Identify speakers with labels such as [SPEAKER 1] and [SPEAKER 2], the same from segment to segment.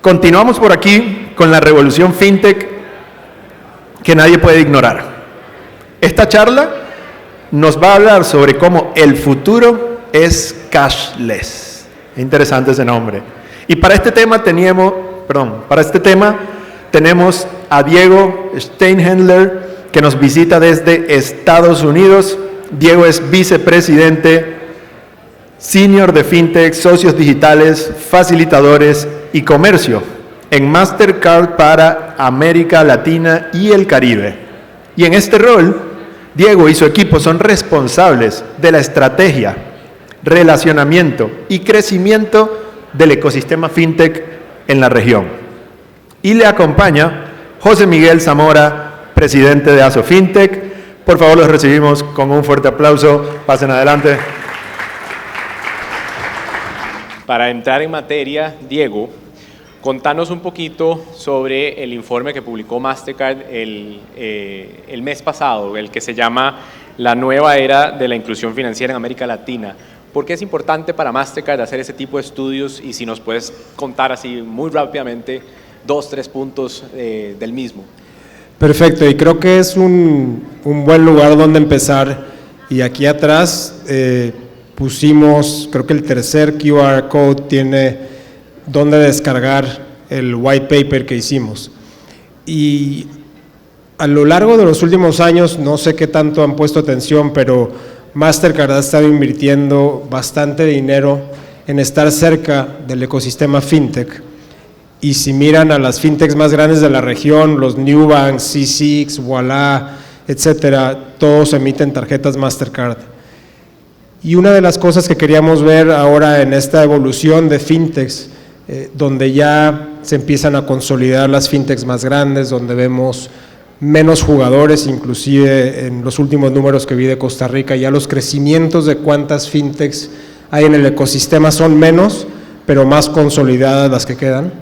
[SPEAKER 1] Continuamos por aquí con la revolución fintech que nadie puede ignorar. Esta charla nos va a hablar sobre cómo el futuro es cashless. Interesante ese nombre. Y para este tema tenemos a Diego Steinhendler, que nos visita desde Estados Unidos. Diego es vicepresidente senior de fintech, socios digitales, facilitadores y comercio en Mastercard para América Latina y el Caribe. Y en este rol, Diego y su equipo son responsables de la estrategia, relacionamiento y crecimiento del ecosistema fintech en la región. Y le acompaña José Miguel Zamora, presidente de ASO Fintech. Por favor, los recibimos con un fuerte aplauso. Pasen adelante.
[SPEAKER 2] Para entrar en materia, Diego, contanos un poquito sobre el informe que publicó Mastercard el mes pasado, el que se llama La nueva era de la inclusión financiera en América Latina. ¿Por qué es importante para Mastercard hacer ese tipo de estudios? Y si nos puedes contar así muy rápidamente 2, 3 puntos del mismo.
[SPEAKER 3] Perfecto, y creo que es un buen lugar donde empezar. Y aquí atrás pusimos, creo que el tercer QR code tiene donde descargar el white paper que hicimos. Y a lo largo de los últimos años, no sé qué tanto han puesto atención, pero Mastercard ha estado invirtiendo bastante dinero en estar cerca del ecosistema fintech. Y si miran a las fintechs más grandes de la región, los Nubank, C6, Ualá, etcétera, todos emiten tarjetas Mastercard. Y una de las cosas que queríamos ver ahora en esta evolución de fintechs, donde ya se empiezan a consolidar las fintechs más grandes, donde vemos menos jugadores, inclusive en los últimos números que vi de Costa Rica, ya los crecimientos de cuántas fintechs hay en el ecosistema son menos, pero más consolidadas las que quedan.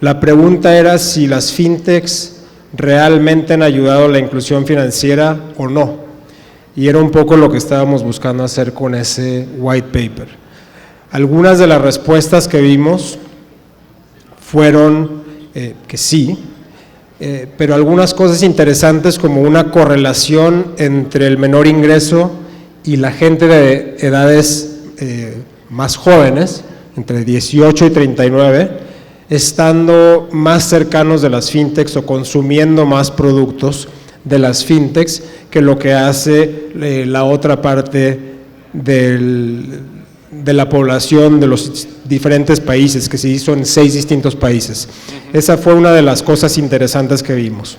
[SPEAKER 3] La pregunta era si las fintechs realmente han ayudado a la inclusión financiera o no. Y era un poco lo que estábamos buscando hacer con ese white paper. Algunas de las respuestas que vimos fueron que sí, pero algunas cosas interesantes como una correlación entre el menor ingreso y la gente de edades más jóvenes, entre 18 y 39, estando más cercanos de las fintechs o consumiendo más productos de las fintechs que lo que hace la otra parte de la población de los diferentes países, que se hizo en 6 distintos países. Esa fue una de las cosas interesantes que vimos.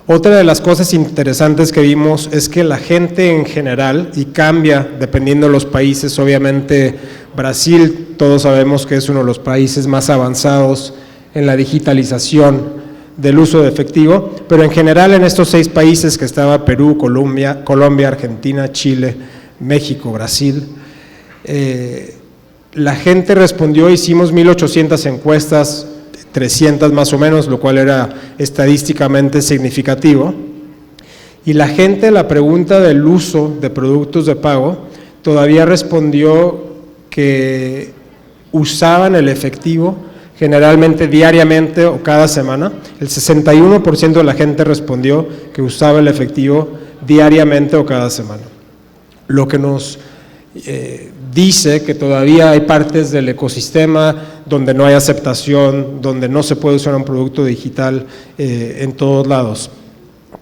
[SPEAKER 3] Otra de las cosas interesantes que vimos es que la gente en general, y cambia dependiendo de los países, obviamente Brasil, todos sabemos que es uno de los países más avanzados en la digitalización del uso de efectivo, pero en general en estos 6 países que estaba Perú, Colombia, Argentina, Chile, México, Brasil, la gente respondió, hicimos 1,800 encuestas, 300 más o menos, lo cual era estadísticamente significativo, y la gente, la pregunta del uso de productos de pago, todavía respondió que usaban el efectivo generalmente diariamente o cada semana. El 61% de la gente respondió que usaba el efectivo diariamente o cada semana, lo que nos dice que todavía hay partes del ecosistema donde no hay aceptación, donde no se puede usar un producto digital en todos lados.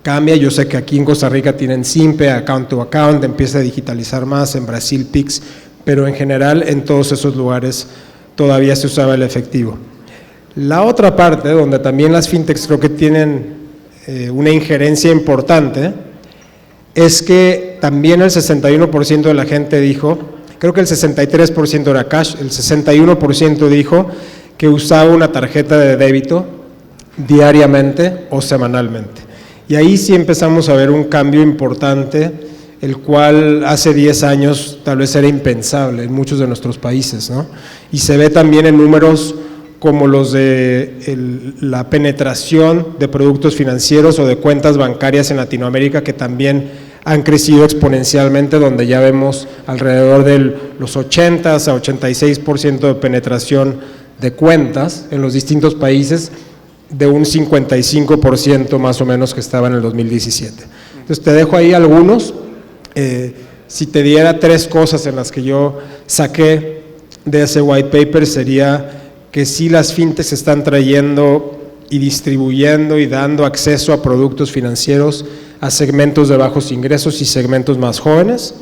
[SPEAKER 3] Cambia, yo sé que aquí en Costa Rica tienen Simpe, Account to Account, empieza a digitalizar más, en Brasil Pix, pero en general en todos esos lugares todavía se usaba el efectivo. La otra parte, donde también las fintechs creo que tienen una injerencia importante, es que también el 61% de la gente dijo, creo que el 63% era cash, el 61% dijo que usaba una tarjeta de débito diariamente o semanalmente. Y ahí sí empezamos a ver un cambio importante, el cual hace 10 años tal vez era impensable en muchos de nuestros países, ¿no? Y se ve también en números como los de la penetración de productos financieros o de cuentas bancarias en Latinoamérica, que también han crecido exponencialmente, donde ya vemos alrededor de los 80 a 86% de penetración de cuentas en los distintos países de un 55% más o menos que estaba en el 2017. Entonces te dejo ahí algunos. Si te diera 3 cosas en las que yo saqué de ese white paper, sería que sí las fintechs están trayendo y distribuyendo y dando acceso a productos financieros a segmentos de bajos ingresos y segmentos más jóvenes.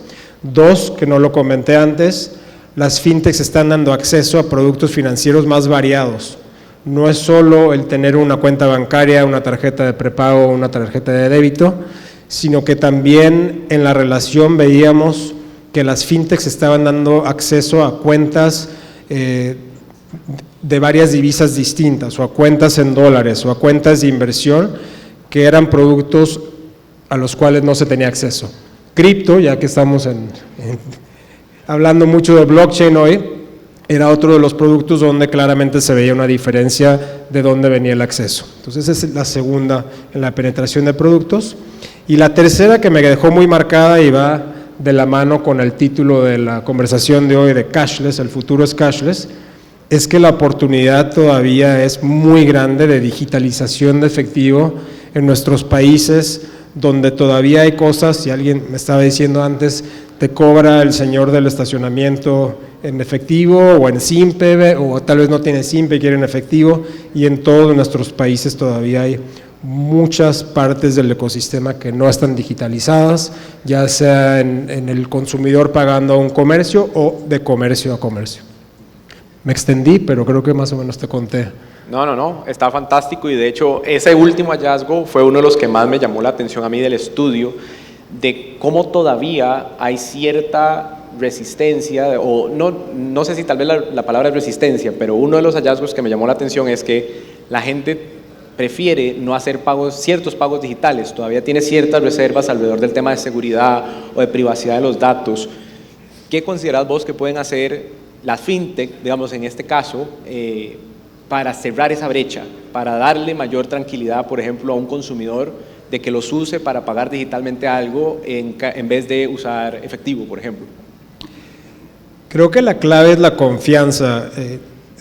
[SPEAKER 3] 2, que no lo comenté antes, las fintechs están dando acceso a productos financieros más variados. No es solo el tener una cuenta bancaria, una tarjeta de prepago, una tarjeta de débito, sino que también en la relación veíamos que las fintechs estaban dando acceso a cuentas de varias divisas distintas, o a cuentas en dólares, o a cuentas de inversión, que eran productos a los cuales no se tenía acceso. Cripto, ya que estamos hablando mucho de blockchain hoy, era otro de los productos donde claramente se veía una diferencia de dónde venía el acceso. Entonces esa es la segunda en la penetración de productos. Y la tercera, que me dejó muy marcada y va de la mano con el título de la conversación de hoy de cashless, el futuro es cashless, es que la oportunidad todavía es muy grande de digitalización de efectivo en nuestros países, donde todavía hay cosas, y alguien me estaba diciendo antes, te cobra el señor del estacionamiento en efectivo o en SIMPE, o tal vez no tiene SIMPE y quiere en efectivo, y en todos nuestros países todavía hay muchas partes del ecosistema que no están digitalizadas, ya sea en el consumidor pagando a un comercio o de comercio a comercio. Me extendí, pero creo que más o menos te conté.
[SPEAKER 2] No, está fantástico, y de hecho ese último hallazgo fue uno de los que más me llamó la atención a mí del estudio, de cómo todavía hay cierta resistencia, o no sé si tal vez la palabra es resistencia, pero uno de los hallazgos que me llamó la atención es que la gente prefiere no hacer ciertos pagos digitales, todavía tiene ciertas reservas alrededor del tema de seguridad o de privacidad de los datos. ¿Qué considerás vos que pueden hacer las fintech, digamos en este caso, para cerrar esa brecha, para darle mayor tranquilidad, por ejemplo, a un consumidor de que los use para pagar digitalmente algo en vez de usar efectivo, por ejemplo?
[SPEAKER 3] Creo que la clave es la confianza.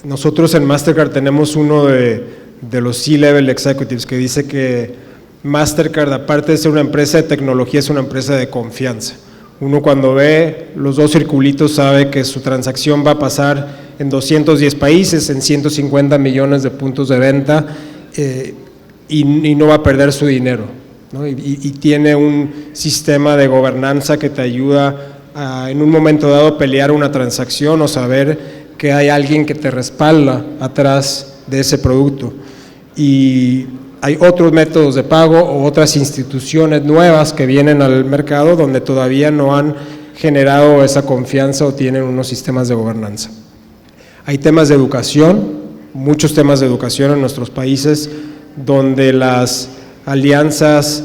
[SPEAKER 3] Nosotros en Mastercard tenemos uno de los C-Level Executives que dice que Mastercard, aparte de ser una empresa de tecnología, es una empresa de confianza. Uno cuando ve los 2 circulitos sabe que su transacción va a pasar en 210 países, en 150 millones de puntos de venta, y no va a perder su dinero, ¿no? Y tiene un sistema de gobernanza que te ayuda a, en un momento dado, pelear una transacción o saber que hay alguien que te respalda atrás de ese producto. Y hay otros métodos de pago o otras instituciones nuevas que vienen al mercado donde todavía no han generado esa confianza o tienen unos sistemas de gobernanza. Hay temas de educación, muchos temas de educación en nuestros países, donde las alianzas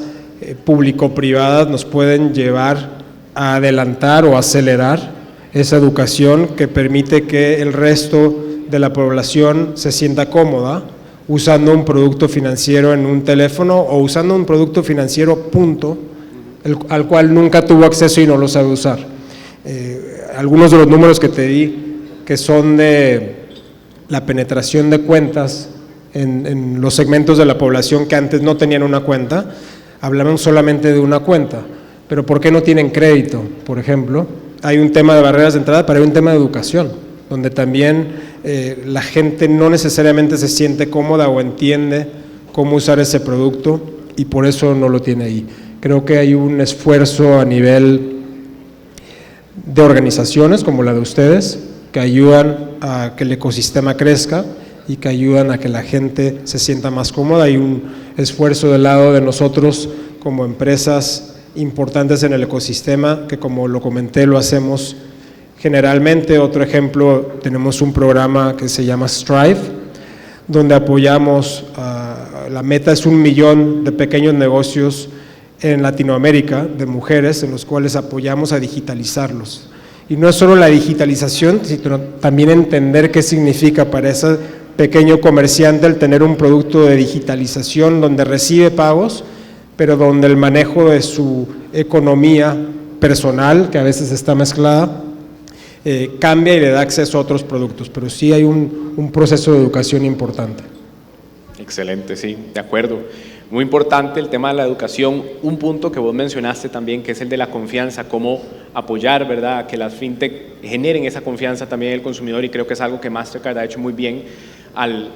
[SPEAKER 3] público-privadas nos pueden llevar a adelantar o acelerar esa educación que permite que el resto de la población se sienta cómoda usando un producto financiero en un teléfono o usando un producto financiero punto, al cual nunca tuvo acceso y no lo sabe usar. Algunos de los números que te di, que son de la penetración de cuentas en los segmentos de la población que antes no tenían una cuenta, hablaban solamente de una cuenta, pero ¿por qué no tienen crédito? Por ejemplo, hay un tema de barreras de entrada, pero hay un tema de educación, donde también la gente no necesariamente se siente cómoda o entiende cómo usar ese producto y por eso no lo tiene ahí. Creo que hay un esfuerzo a nivel de organizaciones como la de ustedes que ayudan a que el ecosistema crezca y que ayudan a que la gente se sienta más cómoda. Hay un esfuerzo del lado de nosotros como empresas importantes en el ecosistema que, como lo comenté, lo hacemos generalmente. Otro ejemplo, tenemos un programa que se llama Strive, donde apoyamos, la meta es 1 millón de pequeños negocios en Latinoamérica, de mujeres, en los cuales apoyamos a digitalizarlos. Y no es solo la digitalización, sino también entender qué significa para ese pequeño comerciante el tener un producto de digitalización donde recibe pagos, pero donde el manejo de su economía personal, que a veces está mezclada, cambia y le da acceso a otros productos, pero sí hay un proceso de educación importante.
[SPEAKER 2] Excelente, sí, de acuerdo. Muy importante el tema de la educación. Un punto que vos mencionaste también, que es el de la confianza, cómo apoyar, ¿verdad?, que las fintech generen esa confianza también en el consumidor, y creo que es algo que Mastercard ha hecho muy bien al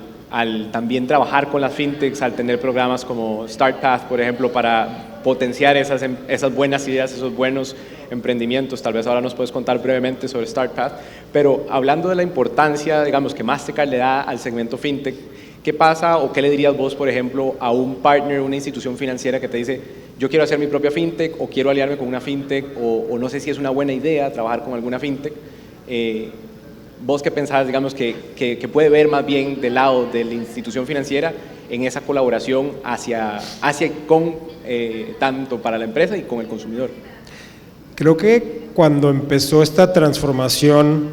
[SPEAKER 2] también trabajar con las fintechs, al tener programas como StartPath, por ejemplo, para potenciar esas buenas ideas, esos buenos emprendimientos. Tal vez ahora nos puedes contar brevemente sobre StartPath, pero hablando de la importancia, digamos, que Mastercard le da al segmento fintech, ¿qué pasa o qué le dirías vos, por ejemplo, a un partner, una institución financiera que te dice, yo quiero hacer mi propia fintech o quiero aliarme con una fintech o no sé si es una buena idea trabajar con alguna fintech? ¿Vos qué pensás, digamos, que puede ver más bien del lado de la institución financiera en esa colaboración tanto para la empresa y con el consumidor?
[SPEAKER 3] Creo que cuando empezó esta transformación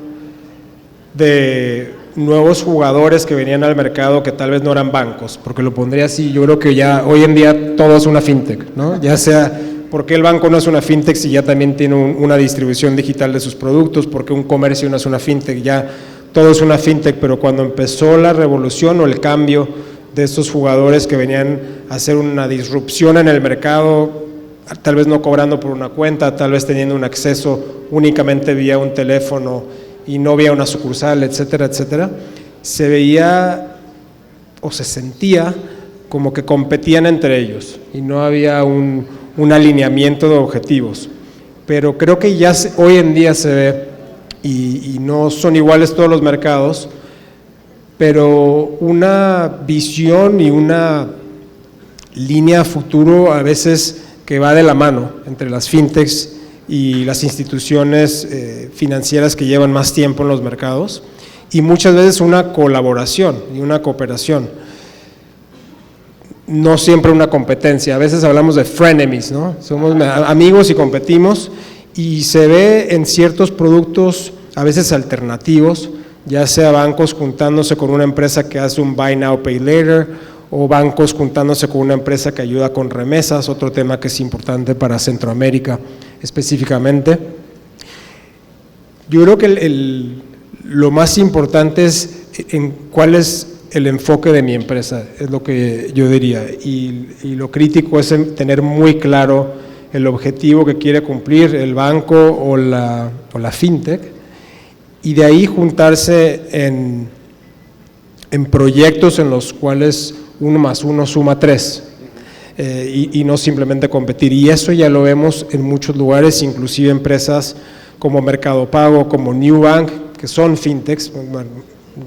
[SPEAKER 3] de nuevos jugadores que venían al mercado que tal vez no eran bancos, porque lo pondría así, yo creo que ya hoy en día todo es una fintech, ¿no? Ya sea, ¿por qué el banco no es una fintech si ya también tiene una distribución digital de sus productos? ¿Por qué un comercio no es una fintech? Ya todo es una fintech, pero cuando empezó la revolución o el cambio de estos jugadores que venían a hacer una disrupción en el mercado, tal vez no cobrando por una cuenta, tal vez teniendo un acceso únicamente vía un teléfono y no vía una sucursal, etcétera, etcétera, se veía o se sentía como que competían entre ellos y no había un alineamiento de objetivos. Pero creo que ya hoy en día se ve, y no son iguales todos los mercados, pero una visión y una línea futuro a veces que va de la mano entre las fintechs y las instituciones financieras que llevan más tiempo en los mercados, y muchas veces una colaboración y una cooperación, no siempre una competencia. A veces hablamos de frenemies, ¿no? Somos amigos y competimos, y se ve en ciertos productos a veces alternativos, ya sea bancos juntándose con una empresa que hace un Buy Now, Pay Later, o bancos juntándose con una empresa que ayuda con remesas, otro tema que es importante para Centroamérica específicamente. Yo creo que lo más importante es en cuál es el enfoque de mi empresa, es lo que yo diría, y lo crítico es tener muy claro el objetivo que quiere cumplir el banco o la fintech, y de ahí juntarse en proyectos en los cuales 1 más 1 suma 3, y no simplemente competir. Y eso ya lo vemos en muchos lugares, inclusive empresas como Mercado Pago, como Nubank, que son fintechs, bueno,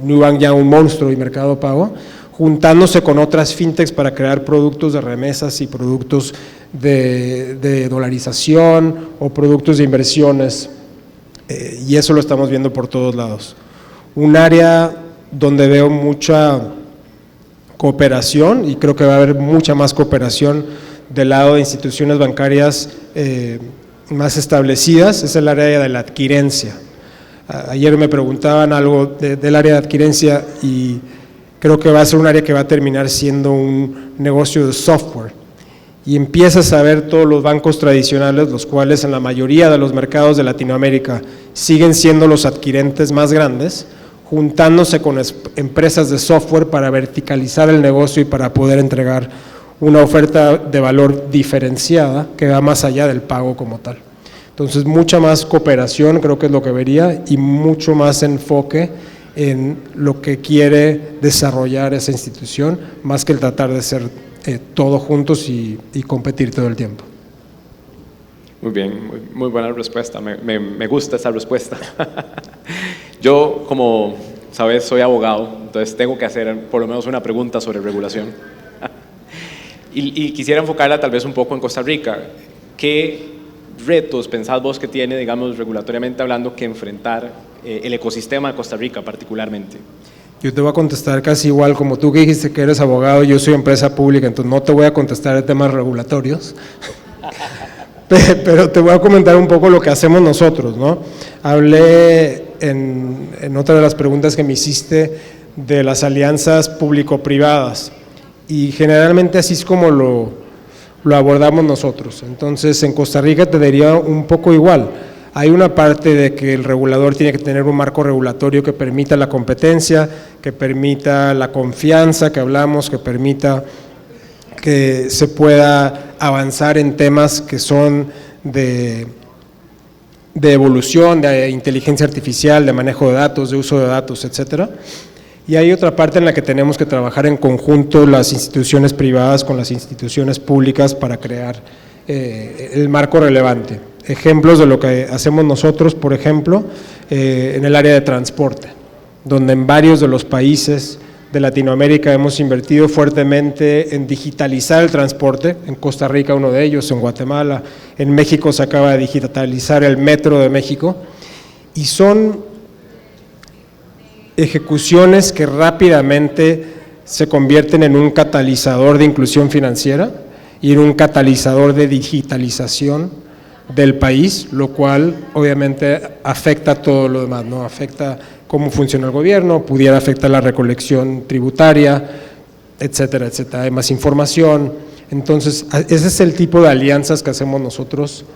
[SPEAKER 3] Nubank ya un monstruo, y Mercado Pago, juntándose con otras fintechs para crear productos de remesas y productos de dolarización o productos de inversiones, y eso lo estamos viendo por todos lados. Un área donde veo mucha cooperación, y creo que va a haber mucha más cooperación del lado de instituciones bancarias más establecidas, es el área de la adquirencia. Ayer me preguntaban algo del área de adquirencia, y creo que va a ser un área que va a terminar siendo un negocio de software, y empiezas a ver todos los bancos tradicionales, los cuales en la mayoría de los mercados de Latinoamérica siguen siendo los adquirentes más grandes, juntándose con empresas de software para verticalizar el negocio y para poder entregar una oferta de valor diferenciada que va más allá del pago como tal. Entonces, mucha más cooperación creo que es lo que vería, y mucho más enfoque en lo que quiere desarrollar esa institución, más que el tratar de ser todos juntos y competir todo el tiempo.
[SPEAKER 2] Muy bien, muy buena respuesta, me gusta esa respuesta. Yo, como sabes, soy abogado, entonces tengo que hacer por lo menos una pregunta sobre regulación. y quisiera enfocarla tal vez un poco en Costa Rica. ¿Qué retos pensás vos que tiene, digamos, regulatoriamente hablando, que enfrentar el ecosistema de Costa Rica particularmente?
[SPEAKER 3] Yo te voy a contestar casi igual como tú, que dijiste que eres abogado. Yo soy empresa pública, entonces no te voy a contestar de temas regulatorios, pero te voy a comentar un poco lo que hacemos nosotros, ¿no? Hablé en otra de las preguntas que me hiciste de las alianzas público-privadas, y generalmente así es como lo abordamos nosotros. Entonces, en Costa Rica te diría un poco igual. Hay una parte de que el regulador tiene que tener un marco regulatorio que permita la competencia, que permita la confianza que hablamos, que permita que se pueda avanzar en temas que son de evolución, de inteligencia artificial, de manejo de datos, de uso de datos, etcétera. Y hay otra parte en la que tenemos que trabajar en conjunto las instituciones privadas con las instituciones públicas para crear el marco relevante. Ejemplos de lo que hacemos nosotros, por ejemplo, en el área de transporte, donde en varios de los países de Latinoamérica hemos invertido fuertemente en digitalizar el transporte, en Costa Rica uno de ellos, en Guatemala, en México se acaba de digitalizar el Metro de México, y son ejecuciones que rápidamente se convierten en un catalizador de inclusión financiera y en un catalizador de digitalización del país, lo cual obviamente afecta a todo lo demás, ¿no? Afecta cómo funciona el gobierno, pudiera afectar la recolección tributaria, etcétera, etcétera. Hay más información. Entonces, ese es el tipo de alianzas que hacemos nosotros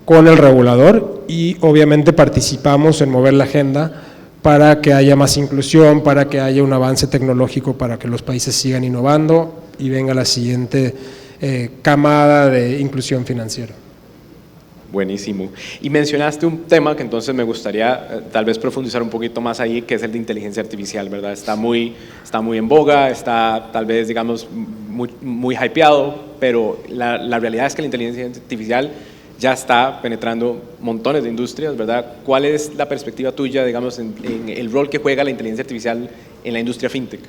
[SPEAKER 3] con el regulador y obviamente participamos en mover la agenda para que haya más inclusión, para que haya un avance tecnológico, para que los países sigan innovando y venga la siguiente camada de inclusión financiera.
[SPEAKER 2] Buenísimo. Y mencionaste un tema que entonces me gustaría tal vez profundizar un poquito más ahí, que es el de inteligencia artificial, ¿verdad? Está muy en boga, está tal vez, digamos, muy hypeado, pero la realidad es que la inteligencia artificial ya está penetrando montones de industrias, ¿verdad? ¿Cuál es la perspectiva tuya, digamos, en el rol que juega la inteligencia artificial en la industria fintech?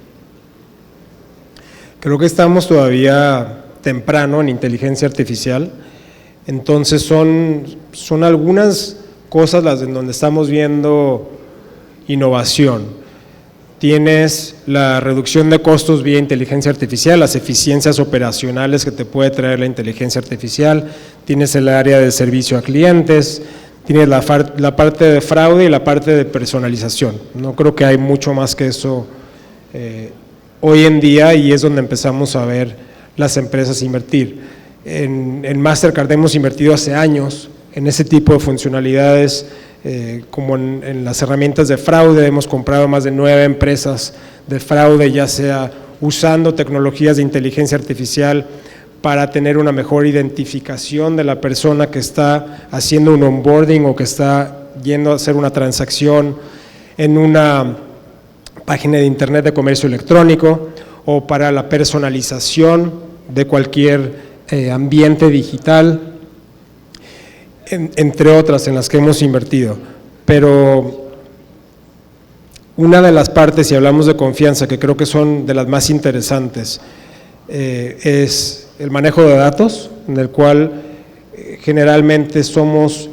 [SPEAKER 3] Creo que estamos todavía temprano en inteligencia artificial. Entonces son algunas cosas las en donde estamos viendo innovación. Tienes la reducción de costos vía inteligencia artificial, las eficiencias operacionales que te puede traer la inteligencia artificial, tienes el área de servicio a clientes, tienes la parte de fraude y la parte de personalización. No creo que hay mucho más que eso hoy en día y es donde empezamos a ver las empresas invertir. En Mastercard hemos invertido hace años en ese tipo de funcionalidades, como en las herramientas de fraude, hemos comprado más de 9 empresas de fraude, ya sea usando tecnologías de inteligencia artificial para tener una mejor identificación de la persona que está haciendo un onboarding o que está yendo a hacer una transacción en una página de internet de comercio electrónico o para la personalización de cualquier ambiente digital, entre otras en las que hemos invertido. Pero una de las partes, si hablamos de confianza, que creo que son de las más interesantes, es el manejo de datos, en el cual generalmente somos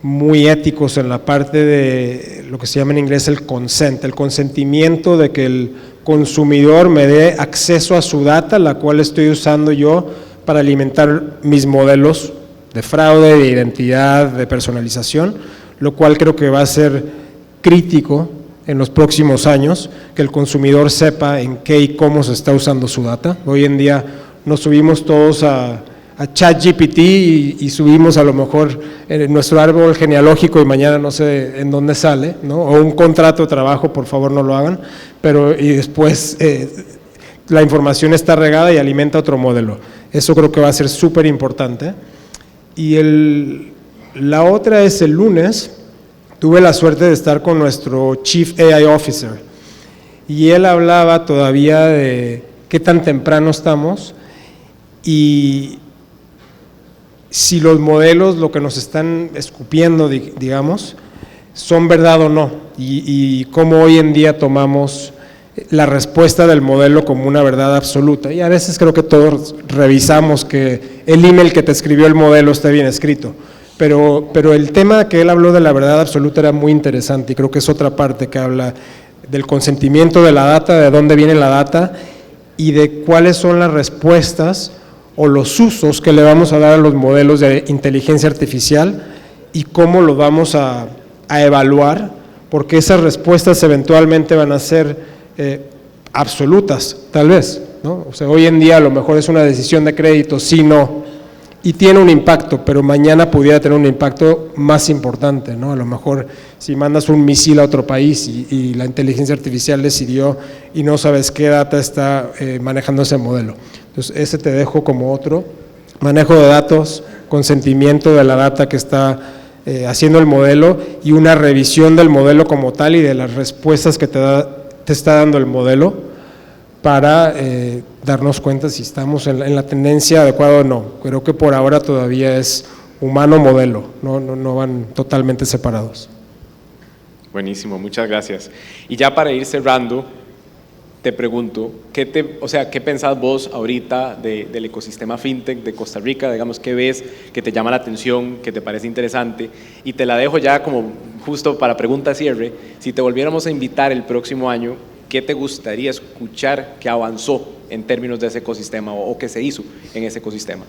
[SPEAKER 3] muy éticos en la parte de lo que se llama en inglés el consent, el consentimiento de que el consumidor me dé acceso a su data, la cual estoy usando yo para alimentar mis modelos de fraude, de identidad, de personalización, lo cual creo que va a ser crítico en los próximos años, que el consumidor sepa en qué y cómo se está usando su data. Hoy en día nos subimos todos a ChatGPT y subimos a lo mejor en nuestro árbol genealógico y mañana no sé en dónde sale, ¿no? O un contrato de trabajo, por favor no lo hagan, pero y después la información está regada y alimenta otro modelo. Eso creo que va a ser súper importante. Y la otra es el lunes, tuve la suerte de estar con nuestro Chief AI Officer y él hablaba todavía de qué tan temprano estamos y si los modelos, lo que nos están escupiendo, digamos, son verdad o no y cómo hoy en día tomamos la respuesta del modelo como una verdad absoluta. Y a veces creo que todos revisamos que el email que te escribió el modelo esté bien escrito, pero el tema que él habló de la verdad absoluta era muy interesante y creo que es otra parte que habla del consentimiento de la data, de dónde viene la data y de cuáles son las respuestas o los usos que le vamos a dar a los modelos de inteligencia artificial y cómo lo vamos a evaluar, porque esas respuestas eventualmente van a ser absolutas, tal vez, ¿no? O sea, hoy en día a lo mejor es una decisión de crédito, sí, no, y tiene un impacto, pero mañana pudiera tener un impacto más importante, ¿no? A lo mejor si mandas un misil a otro país y la inteligencia artificial decidió y no sabes qué data está manejando ese modelo. Entonces, ese te dejo como otro. Manejo de datos, consentimiento de la data que está haciendo el modelo y una revisión del modelo como tal y de las respuestas que te está dando el modelo para darnos cuenta si estamos en la tendencia adecuada o no. Creo que por ahora todavía es humano-modelo, no van totalmente separados.
[SPEAKER 2] Buenísimo, muchas gracias. Y ya para ir cerrando, te pregunto, ¿qué pensás vos ahorita del ecosistema fintech de Costa Rica? Digamos, ¿qué ves que te llama la atención, que te parece interesante? Y te la dejo ya como justo para pregunta cierre. Si te volviéramos a invitar el próximo año, ¿qué te gustaría escuchar que avanzó en términos de ese ecosistema o que se hizo en ese ecosistema?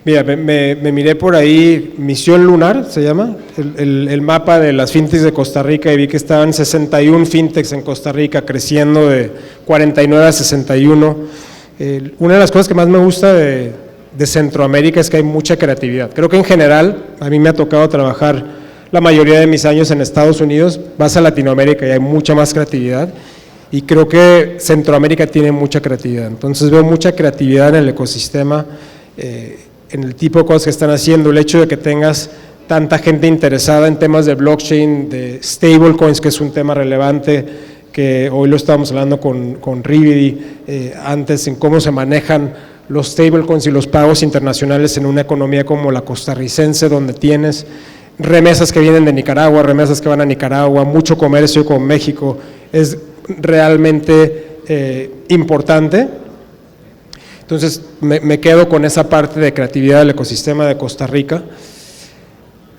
[SPEAKER 3] Mira, me miré por ahí, Misión Lunar se llama, el mapa de las fintechs de Costa Rica, y vi que estaban 61 fintechs en Costa Rica, creciendo de 49 a 61. Una de las cosas que más me gusta de Centroamérica es que hay mucha creatividad. Creo que en general, a mí me ha tocado trabajar la mayoría de mis años en Estados Unidos, vas a Latinoamérica y hay mucha más creatividad, y creo que Centroamérica tiene mucha creatividad. Entonces veo mucha creatividad en el ecosistema, en el tipo de cosas que están haciendo, el hecho de que tengas tanta gente interesada en temas de blockchain, de stablecoins, que es un tema relevante, que hoy lo estábamos hablando con Rividi, antes en cómo se manejan los stablecoins y los pagos internacionales en una economía como la costarricense, donde tienes remesas que vienen de Nicaragua, remesas que van a Nicaragua, mucho comercio con México, es realmente importante. Entonces me quedo con esa parte de creatividad del ecosistema de Costa Rica.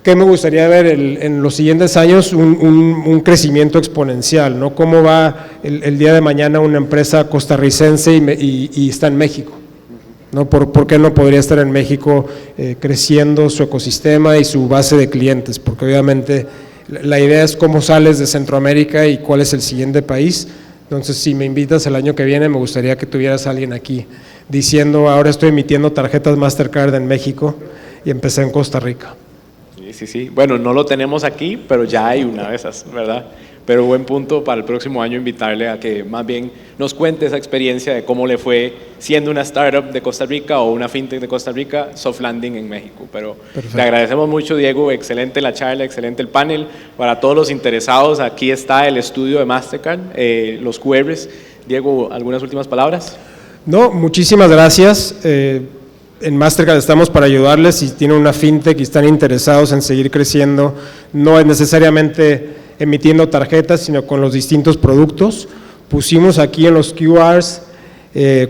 [SPEAKER 3] ¿Qué me gustaría ver en los siguientes años? Un crecimiento exponencial, ¿no? ¿Cómo va el día de mañana una empresa costarricense y está en México? ¿No? ¿Por qué no podría estar en México creciendo su ecosistema y su base de clientes? Porque obviamente la idea es cómo sales de Centroamérica y cuál es el siguiente país. Entonces, si me invitas el año que viene, me gustaría que tuvieras a alguien aquí diciendo, ahora estoy emitiendo tarjetas Mastercard en México y empecé en Costa Rica.
[SPEAKER 2] Sí. Bueno, no lo tenemos aquí, pero ya hay una de esas, ¿verdad? Pero buen punto para el próximo año invitarle a que más bien nos cuente esa experiencia de cómo le fue siendo una startup de Costa Rica o una fintech de Costa Rica, soft landing en México. Pero
[SPEAKER 3] perfecto.
[SPEAKER 2] Le agradecemos mucho, Diego, excelente la charla, excelente el panel. Para todos los interesados, aquí está el estudio de Mastercard, los QRs. Diego, ¿algunas últimas palabras?
[SPEAKER 3] No, muchísimas gracias. En Mastercard estamos para ayudarles. Si tienen una fintech y están interesados en seguir creciendo, no es necesariamente emitiendo tarjetas, sino con los distintos productos. Pusimos aquí en los QRs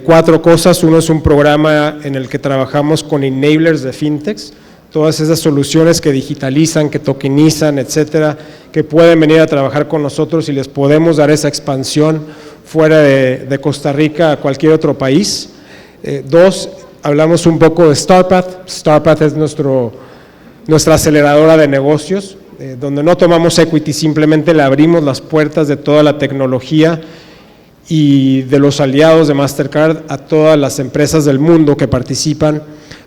[SPEAKER 3] 4 cosas. Uno es un programa en el que trabajamos con enablers de fintechs, todas esas soluciones que digitalizan, que tokenizan, etcétera, que pueden venir a trabajar con nosotros y les podemos dar esa expansión fuera de Costa Rica a cualquier otro país. 2, hablamos un poco de StarPath. StarPath es nuestra aceleradora de negocios, donde no tomamos equity, simplemente le abrimos las puertas de toda la tecnología y de los aliados de Mastercard a todas las empresas del mundo que participan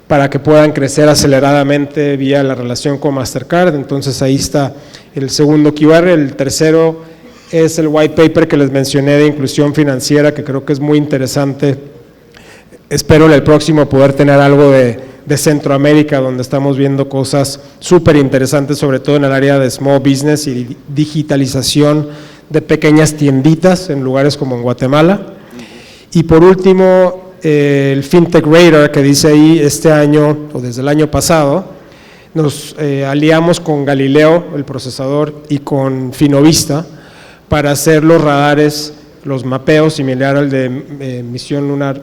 [SPEAKER 3] para que puedan crecer aceleradamente vía la relación con Mastercard. Entonces ahí está el segundo QR. El tercero es el white paper que les mencioné de inclusión financiera, que creo que es muy interesante. Espero en el próximo poder tener algo de Centroamérica, donde estamos viendo cosas súper interesantes, sobre todo en el área de small business y digitalización de pequeñas tienditas en lugares como en Guatemala. Y por último, el FinTech Radar, que dice ahí este año o desde el año pasado, nos aliamos con Galileo, el procesador, y con Finovista para hacer los radares, los mapeos, similar al de Misión Lunar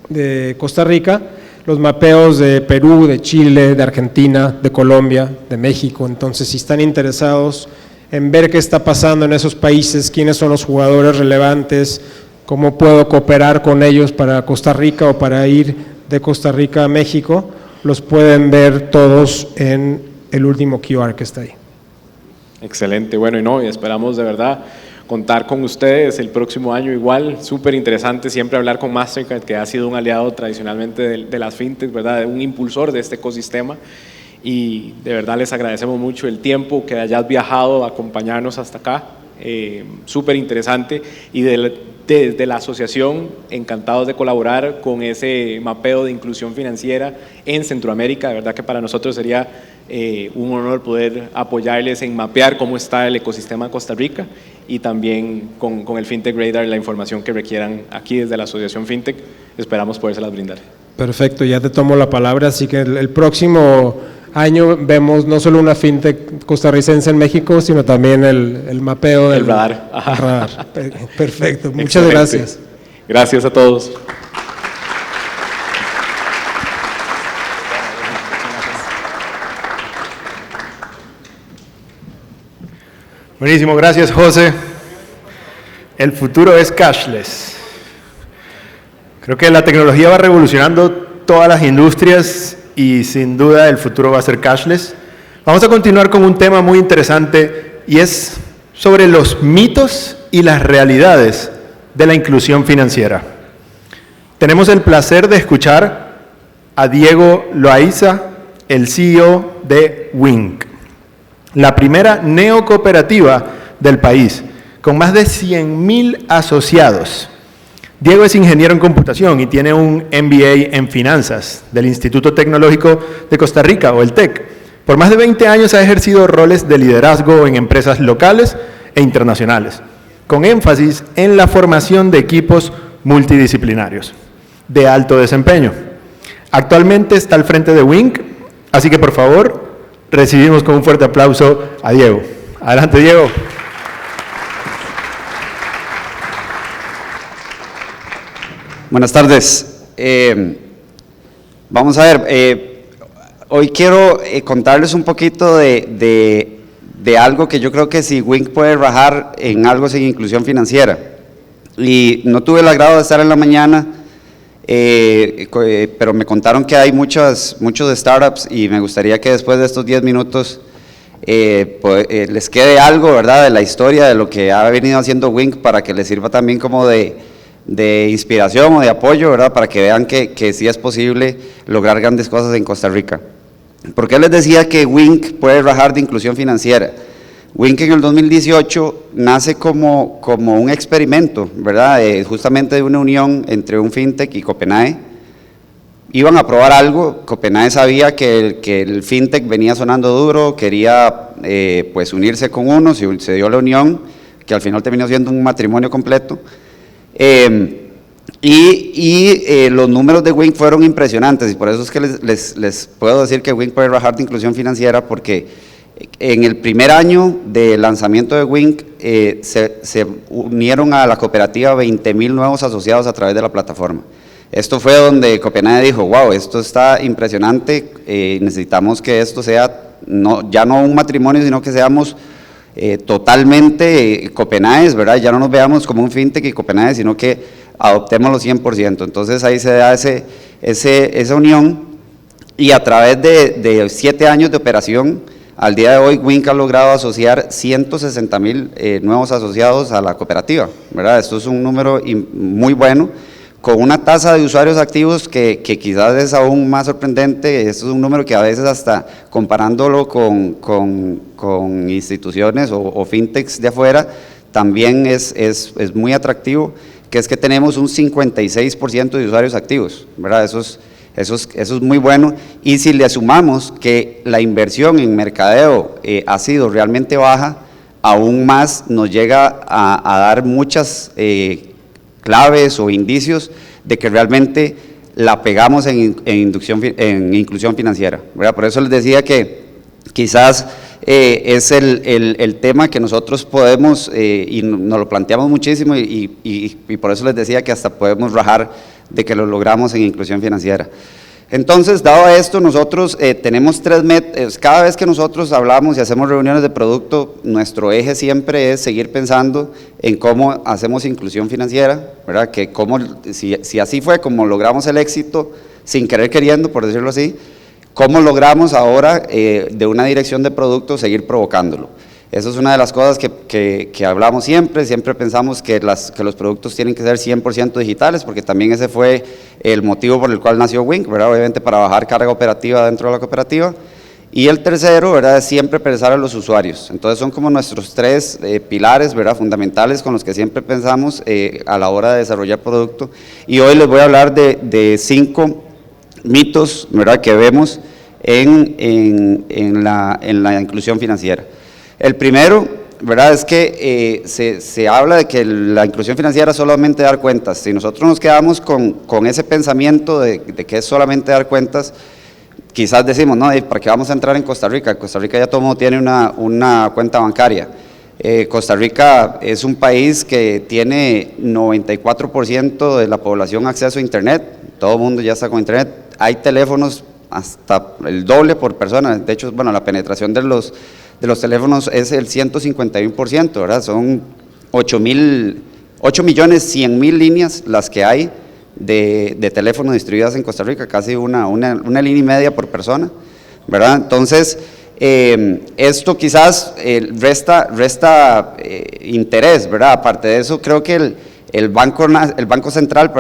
[SPEAKER 3] de Costa Rica, los mapeos de Perú, de Chile, de Argentina, de Colombia, de México. Entonces, si están interesados en ver qué está pasando en esos países, quiénes son los jugadores relevantes, cómo puedo cooperar con ellos para Costa Rica o para ir de Costa Rica a México, los pueden ver todos en el último QR que está ahí.
[SPEAKER 2] Excelente, bueno, y esperamos de verdad contar con ustedes el próximo año igual. Súper interesante siempre hablar con Mastercard, que ha sido un aliado tradicionalmente de las fintechs, ¿verdad? Un impulsor de este ecosistema. Y de verdad les agradecemos mucho el tiempo que hayas viajado a acompañarnos hasta acá. Súper interesante. Y desde la asociación, encantados de colaborar con ese mapeo de inclusión financiera en Centroamérica. De verdad que para nosotros sería un honor poder apoyarles en mapear cómo está el ecosistema de Costa Rica y también con el FinTech Radar la información que requieran aquí desde la Asociación FinTech. Esperamos podérselas brindar.
[SPEAKER 3] Perfecto, ya te tomo la palabra, así que el próximo año vemos no solo una fintech costarricense en México, sino también el mapeo del
[SPEAKER 2] radar.
[SPEAKER 3] radar. Perfecto, muchas
[SPEAKER 2] Excelente.
[SPEAKER 3] gracias.
[SPEAKER 2] Gracias a todos.
[SPEAKER 1] Buenísimo, gracias José. El futuro es cashless. Creo que la tecnología va revolucionando todas las industrias y sin duda el futuro va a ser cashless. Vamos a continuar con un tema muy interesante y es sobre los mitos y las realidades de la inclusión financiera. Tenemos el placer de escuchar a Diego Loaiza, el CEO de Wink, la primera neocooperativa del país, con más de 100,000 asociados. Diego es ingeniero en computación y tiene un MBA en finanzas del Instituto Tecnológico de Costa Rica, o el TEC. Por más de 20 años ha ejercido roles de liderazgo en empresas locales e internacionales, con énfasis en la formación de equipos multidisciplinarios de alto desempeño. Actualmente está al frente de Wink, así que por favor, recibimos con un fuerte aplauso a Diego. Adelante, Diego.
[SPEAKER 4] Buenas tardes. Vamos a ver, hoy quiero contarles un poquito de algo que yo creo que si Wink puede rajar en algo sin inclusión financiera. Y no tuve el agrado de estar en la mañana, pero me contaron que hay muchos startups y me gustaría que después de estos 10 minutos les quede algo, ¿verdad?, de la historia de lo que ha venido haciendo Wink para que les sirva también como de inspiración o de apoyo, ¿verdad?, para que vean que sí es posible lograr grandes cosas en Costa Rica. ¿Por qué les decía que Wink puede rajar de inclusión financiera? Wink en el 2018 nace como un experimento, ¿verdad?, justamente de una unión entre un fintech y Copenae. Iban a probar algo, Copenae sabía que el fintech venía sonando duro, quería pues unirse con uno, se dio la unión, que al final terminó siendo un matrimonio completo. Los números de Wink fueron impresionantes y por eso es que les puedo decir que Wink puede rajar de inclusión financiera, porque en el primer año de lanzamiento de Wink se unieron a la cooperativa 20,000 nuevos asociados a través de la plataforma. Esto fue donde Copenae dijo, wow, esto está impresionante, necesitamos que esto sea ya no un matrimonio, sino que seamos totalmente Copenaes, ¿verdad? Ya no nos veamos como un fintech y Copenae, sino que adoptémoslo 100%. Entonces ahí se da esa unión y a través de 7 años de operación, al día de hoy Wink ha logrado asociar 160,000 nuevos asociados a la cooperativa, ¿verdad? Esto es un número muy bueno, con una tasa de usuarios activos que quizás es aún más sorprendente. Esto es un número que a veces hasta comparándolo con instituciones o fintechs de afuera, también es muy atractivo, que es que tenemos un 56% de usuarios activos, ¿verdad? Eso es muy bueno, y si le sumamos que la inversión en mercadeo ha sido realmente baja, aún más nos llega a dar muchas claves o indicios de que realmente la pegamos en inclusión financiera, ¿verdad? Por eso les decía que quizás es el tema que nosotros podemos, y nos lo planteamos muchísimo, y por eso les decía que hasta podemos rajar de que lo logramos en inclusión financiera. Entonces, dado esto, nosotros tenemos 3 metas. Cada vez que nosotros hablamos y hacemos reuniones de producto, nuestro eje siempre es seguir pensando en cómo hacemos inclusión financiera, ¿verdad? Que si así fue como logramos el éxito, sin querer queriendo, por decirlo así, cómo logramos ahora de una dirección de producto seguir provocándolo. Eso es una de las cosas que hablamos siempre pensamos que los productos tienen que ser 100% digitales, porque también ese fue el motivo por el cual nació Wink, ¿verdad? Obviamente para bajar carga operativa dentro de la cooperativa. Y el tercero, ¿verdad?, es siempre pensar en los usuarios. Entonces son como nuestros tres pilares, ¿verdad?, fundamentales con los que siempre pensamos a la hora de desarrollar producto. Y hoy les voy a hablar de 5 mitos, ¿verdad?, que vemos en la inclusión financiera. El primero, ¿verdad?, es que se habla de que la inclusión financiera es solamente dar cuentas. Si nosotros nos quedamos con ese pensamiento de que es solamente dar cuentas, quizás decimos, no, ¿para qué vamos a entrar en Costa Rica? Costa Rica ya todo el mundo tiene una cuenta bancaria. Costa Rica es un país que tiene 94% de la población acceso a Internet, todo el mundo ya está con Internet, hay teléfonos hasta el doble por persona, de hecho, bueno, la penetración de los teléfonos es el 151%, ¿verdad? Son 8.100.000 líneas las que hay de teléfonos distribuidas en Costa Rica, casi una línea y media por persona, ¿verdad? Entonces, esto quizás resta interés, ¿verdad? Aparte de eso, creo que el Banco Central,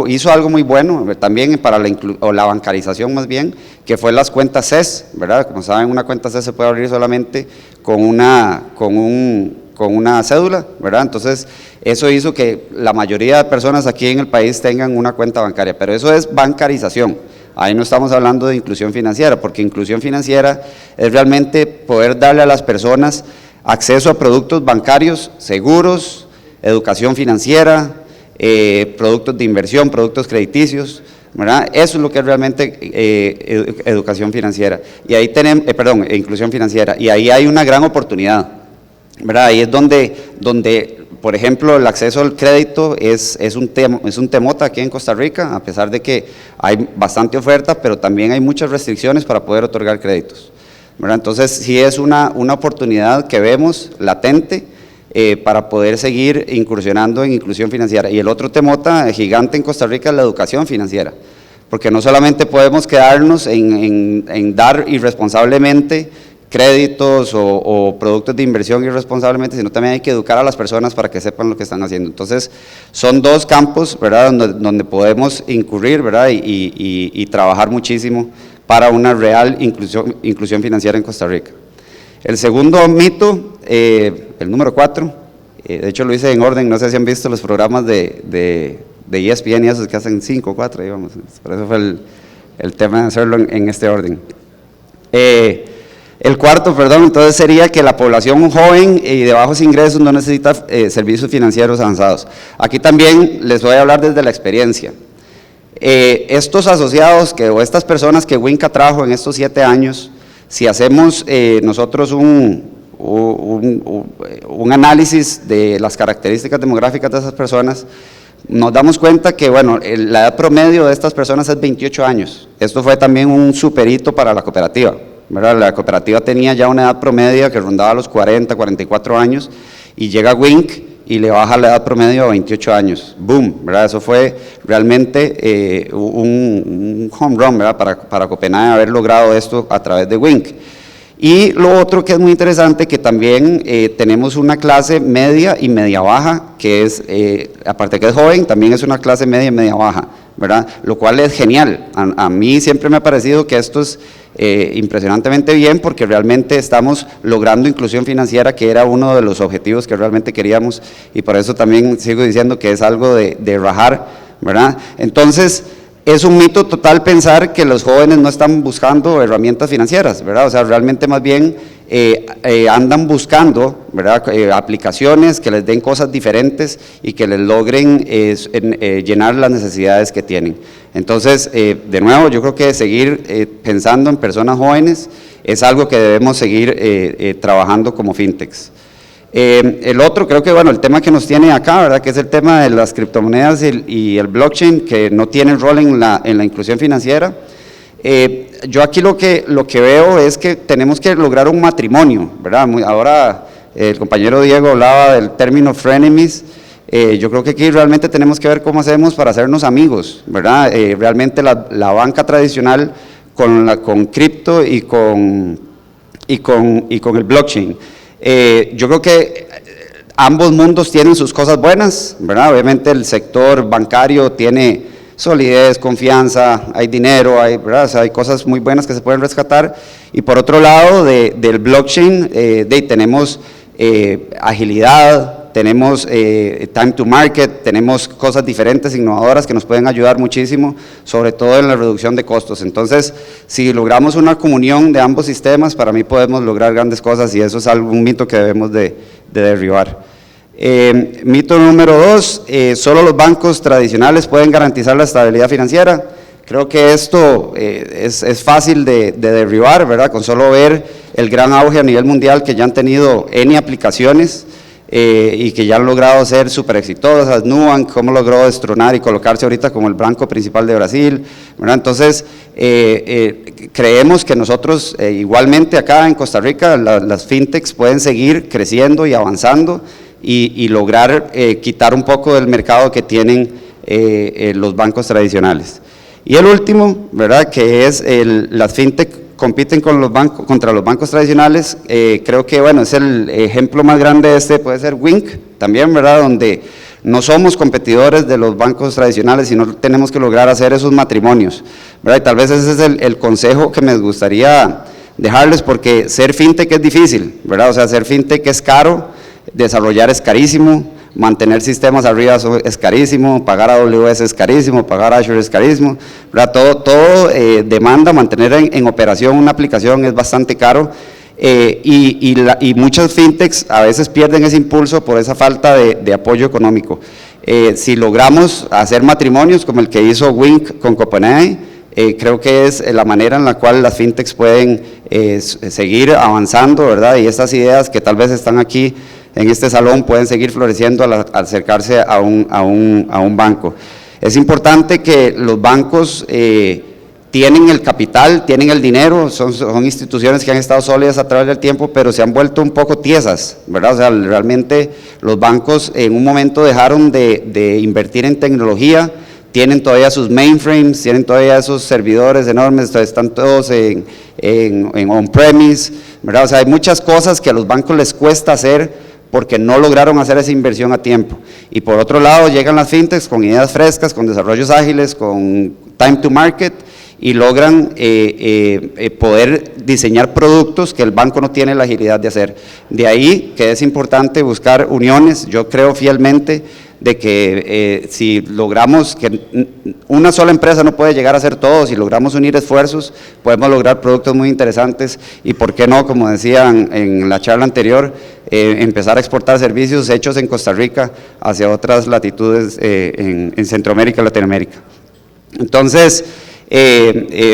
[SPEAKER 4] hizo algo muy bueno también para la bancarización más bien, que fue las cuentas CES, ¿verdad? Como saben, una cuenta CES se puede abrir solamente con una cédula, ¿verdad? Entonces, eso hizo que la mayoría de personas aquí en el país tengan una cuenta bancaria, pero eso es bancarización. Ahí no estamos hablando de inclusión financiera, porque inclusión financiera es realmente poder darle a las personas acceso a productos bancarios seguros, educación financiera, productos de inversión, productos crediticios, ¿verdad? Eso es lo que es realmente educación financiera. Y ahí tenemos, inclusión financiera, y ahí hay una gran oportunidad, ¿verdad? Ahí es donde, por ejemplo, el acceso al crédito es un temota aquí en Costa Rica, a pesar de que hay bastante oferta, pero también hay muchas restricciones para poder otorgar créditos, ¿verdad? Entonces, sí es una oportunidad que vemos latente para poder seguir incursionando en inclusión financiera. Y el otro temota gigante en Costa Rica es la educación financiera, porque no solamente podemos quedarnos en dar irresponsablemente créditos o productos de inversión irresponsablemente, sino también hay que educar a las personas para que sepan lo que están haciendo. Entonces, son dos campos, ¿verdad?, donde podemos incurrir, ¿verdad?, y trabajar muchísimo para una real inclusión financiera en Costa Rica. El segundo mito, el número 4, de hecho lo hice en orden, no sé si han visto los programas de ESPN y esos que hacen 5 o 4, digamos, por eso fue el tema de hacerlo en este orden. El cuarto, entonces sería que la población joven y de bajos ingresos no necesita servicios financieros avanzados. Aquí también les voy a hablar desde la experiencia. Estos asociados o estas personas que Winca trajo en estos 7 años, si hacemos nosotros un análisis de las características demográficas de esas personas, nos damos cuenta que, bueno, la edad promedio de estas personas es 28 años. Esto fue también un superhito para la cooperativa, ¿verdad? La cooperativa tenía ya una edad promedio que rondaba los 40, 44 años, y llega Wink y le baja la edad promedio a 28 años. ¡Boom! ¿Verdad? Eso fue realmente un home run, ¿verdad?, para Copenhague haber logrado esto a través de Wink. Y lo otro que es muy interesante, que también tenemos una clase media y media baja, que es, aparte que es joven, también es una clase media y media baja, ¿verdad? Lo cual es genial. A mí siempre me ha parecido que esto es impresionantemente bien, porque realmente estamos logrando inclusión financiera, que era uno de los objetivos que realmente queríamos, y por eso también sigo diciendo que es algo de rajar, ¿verdad? Entonces, es un mito total pensar que los jóvenes no están buscando herramientas financieras, ¿verdad? O sea, realmente más bien andan buscando, ¿verdad?, aplicaciones que les den cosas diferentes y que les logren llenar las necesidades que tienen. Entonces, de nuevo, yo creo que seguir pensando en personas jóvenes es algo que debemos seguir trabajando como fintechs. El otro, creo que, bueno, el tema que nos tiene acá, ¿verdad?, que es el tema de las criptomonedas y el blockchain, que no tienen rol en la inclusión financiera. Yo aquí lo que veo es que tenemos que lograr un matrimonio, ¿verdad? Ahora el compañero Diego hablaba del término frenemies. Yo creo que aquí realmente tenemos que ver cómo hacemos para hacernos amigos, ¿verdad? Realmente la banca tradicional con cripto y con el blockchain. Yo creo que ambos mundos tienen sus cosas buenas, ¿verdad? Obviamente el sector bancario tiene solidez, confianza, hay dinero, ¿verdad? O sea, hay cosas muy buenas que se pueden rescatar. Y por otro lado, del blockchain, tenemos agilidad, tenemos time to market, tenemos cosas diferentes, innovadoras que nos pueden ayudar muchísimo, sobre todo en la reducción de costos. Entonces, si logramos una comunión de ambos sistemas, para mí podemos lograr grandes cosas y eso es un mito que debemos de derribar. Mito número 2, solo los bancos tradicionales pueden garantizar la estabilidad financiera. Creo que esto es fácil de derribar, ¿verdad? Con solo ver el gran auge a nivel mundial que ya han tenido N aplicaciones y que ya han logrado ser súper exitosas. Nubank, cómo logró destronar y colocarse ahorita como el banco principal de Brasil, ¿verdad? Entonces, creemos que nosotros igualmente acá en Costa Rica las fintechs pueden seguir creciendo y avanzando y lograr quitar un poco del mercado que tienen los bancos tradicionales. Y el último, ¿verdad?, que es las fintech compiten con contra los bancos tradicionales. Creo que, bueno, es el ejemplo más grande puede ser Wink también, ¿verdad?, donde no somos competidores de los bancos tradicionales, sino tenemos que lograr hacer esos matrimonios, ¿verdad? Y tal vez ese es el consejo que me gustaría dejarles, porque ser fintech es difícil, ¿verdad? O sea, ser fintech es caro, desarrollar es carísimo, mantener sistemas arriba es carísimo, pagar AWS es carísimo, pagar Azure es carísimo, ¿verdad? Todo demanda mantener en operación una aplicación es bastante caro, y muchas fintechs a veces pierden ese impulso por esa falta de apoyo económico. Si logramos hacer matrimonios como el que hizo Wink con Copenhague, creo que es la manera en la cual las fintechs pueden seguir avanzando, ¿verdad? Y estas ideas que tal vez están aquí en este salón pueden seguir floreciendo al acercarse a un banco. Es importante que los bancos tienen el capital, tienen el dinero, son instituciones que han estado sólidas a través del tiempo, pero se han vuelto un poco tiesas, ¿verdad? O sea, realmente los bancos en un momento dejaron de invertir en tecnología, tienen todavía sus mainframes, tienen todavía esos servidores enormes, están todos en on-premise, ¿verdad? O sea, hay muchas cosas que a los bancos les cuesta hacer porque no lograron hacer esa inversión a tiempo. Y por otro lado llegan las fintechs con ideas frescas, con desarrollos ágiles, con time to market, y logran poder diseñar productos que el banco no tiene la agilidad de hacer. De ahí que es importante buscar uniones. Yo creo fielmente de que si logramos que una sola empresa no puede llegar a hacer todo, si logramos unir esfuerzos, podemos lograr productos muy interesantes y por qué no, como decían en la charla anterior, empezar a exportar servicios hechos en Costa Rica hacia otras latitudes en Centroamérica y Latinoamérica. Entonces,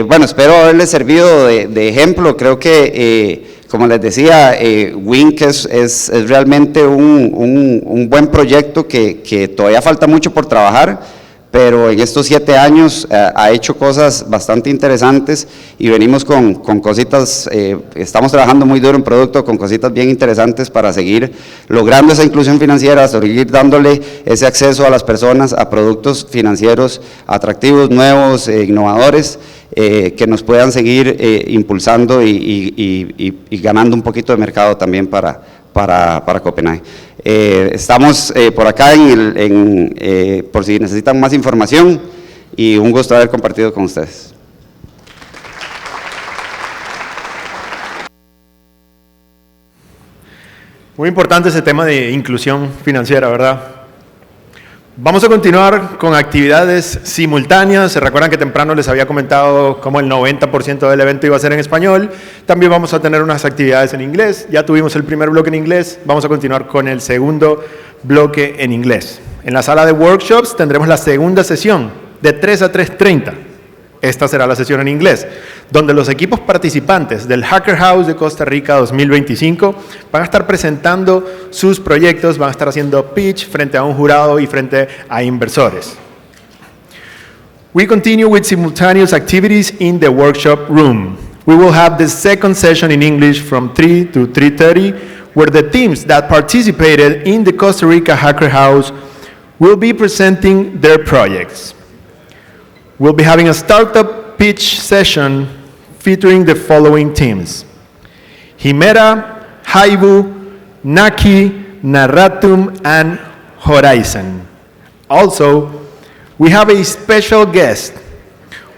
[SPEAKER 4] bueno, espero haberles servido de ejemplo. Creo que, como les decía, Wink es realmente un buen proyecto que todavía falta mucho por trabajar, pero en estos 7 años ha hecho cosas bastante interesantes y venimos con cositas, estamos trabajando muy duro en producto, con cositas bien interesantes para seguir logrando esa inclusión financiera, seguir dándole ese acceso a las personas a productos financieros atractivos, nuevos, innovadores, que nos puedan seguir impulsando y ganando un poquito de mercado también para Copenhague. Estamos por acá por si necesitan más información y un gusto haber compartido con ustedes.
[SPEAKER 1] Muy importante ese tema de inclusión financiera, ¿verdad? Vamos a continuar con actividades simultáneas. Se recuerdan que temprano les había comentado cómo el 90% del evento iba a ser en español. También vamos a tener unas actividades en inglés. Ya tuvimos el primer bloque en inglés. Vamos a continuar con el segundo bloque en inglés. En la sala de workshops tendremos la segunda sesión de 3 a 3:30. Esta será la sesión en inglés, donde los equipos participantes del Hacker House de Costa Rica 2025 van a estar presentando sus proyectos, van a estar haciendo pitch frente a un jurado y frente a inversores. We continue with simultaneous activities in the workshop room. We will have the second session in English from 3 to 3:30, where the teams that participated in the Costa Rica Hacker House will be presenting their projects. We'll be having a startup pitch session featuring the following teams: Jimera, Haibu, Naki, Narratum, and Horizon. Also, we have a special guest.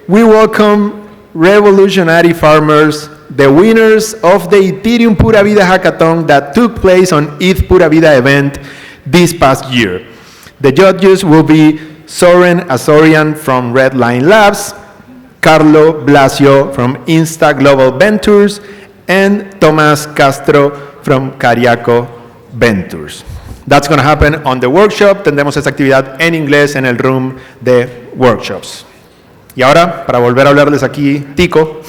[SPEAKER 1] We welcome revolutionary farmers, the winners of the Ethereum Pura Vida Hackathon that took place on ETH Pura Vida event this past year. The judges will be Soren Azorian from Redline Labs, Carlo Blasio from Insta Global Ventures, and Tomás Castro from Cariaco Ventures. That's going to happen on the workshop. Tendremos esta actividad en inglés en el room de workshops. Y ahora, para volver a hablarles aquí, Tico,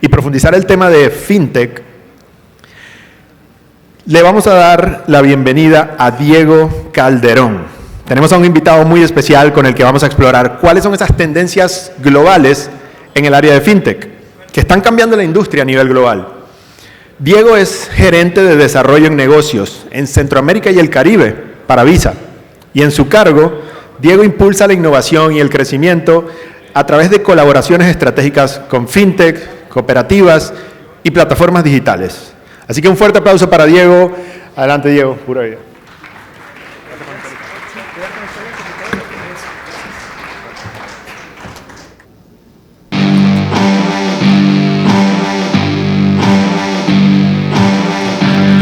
[SPEAKER 1] y profundizar el tema de FinTech, le vamos a dar la bienvenida a Diego Calderón. Tenemos a un invitado muy especial con el que vamos a explorar cuáles son esas tendencias globales en el área de FinTech, que están cambiando la industria a nivel global. Diego es gerente de desarrollo en negocios en Centroamérica y el Caribe para Visa. Y en su cargo, Diego impulsa la innovación y el crecimiento a través de colaboraciones estratégicas con FinTech, cooperativas y plataformas digitales. Así que un fuerte aplauso para Diego. Adelante, Diego, pura vida.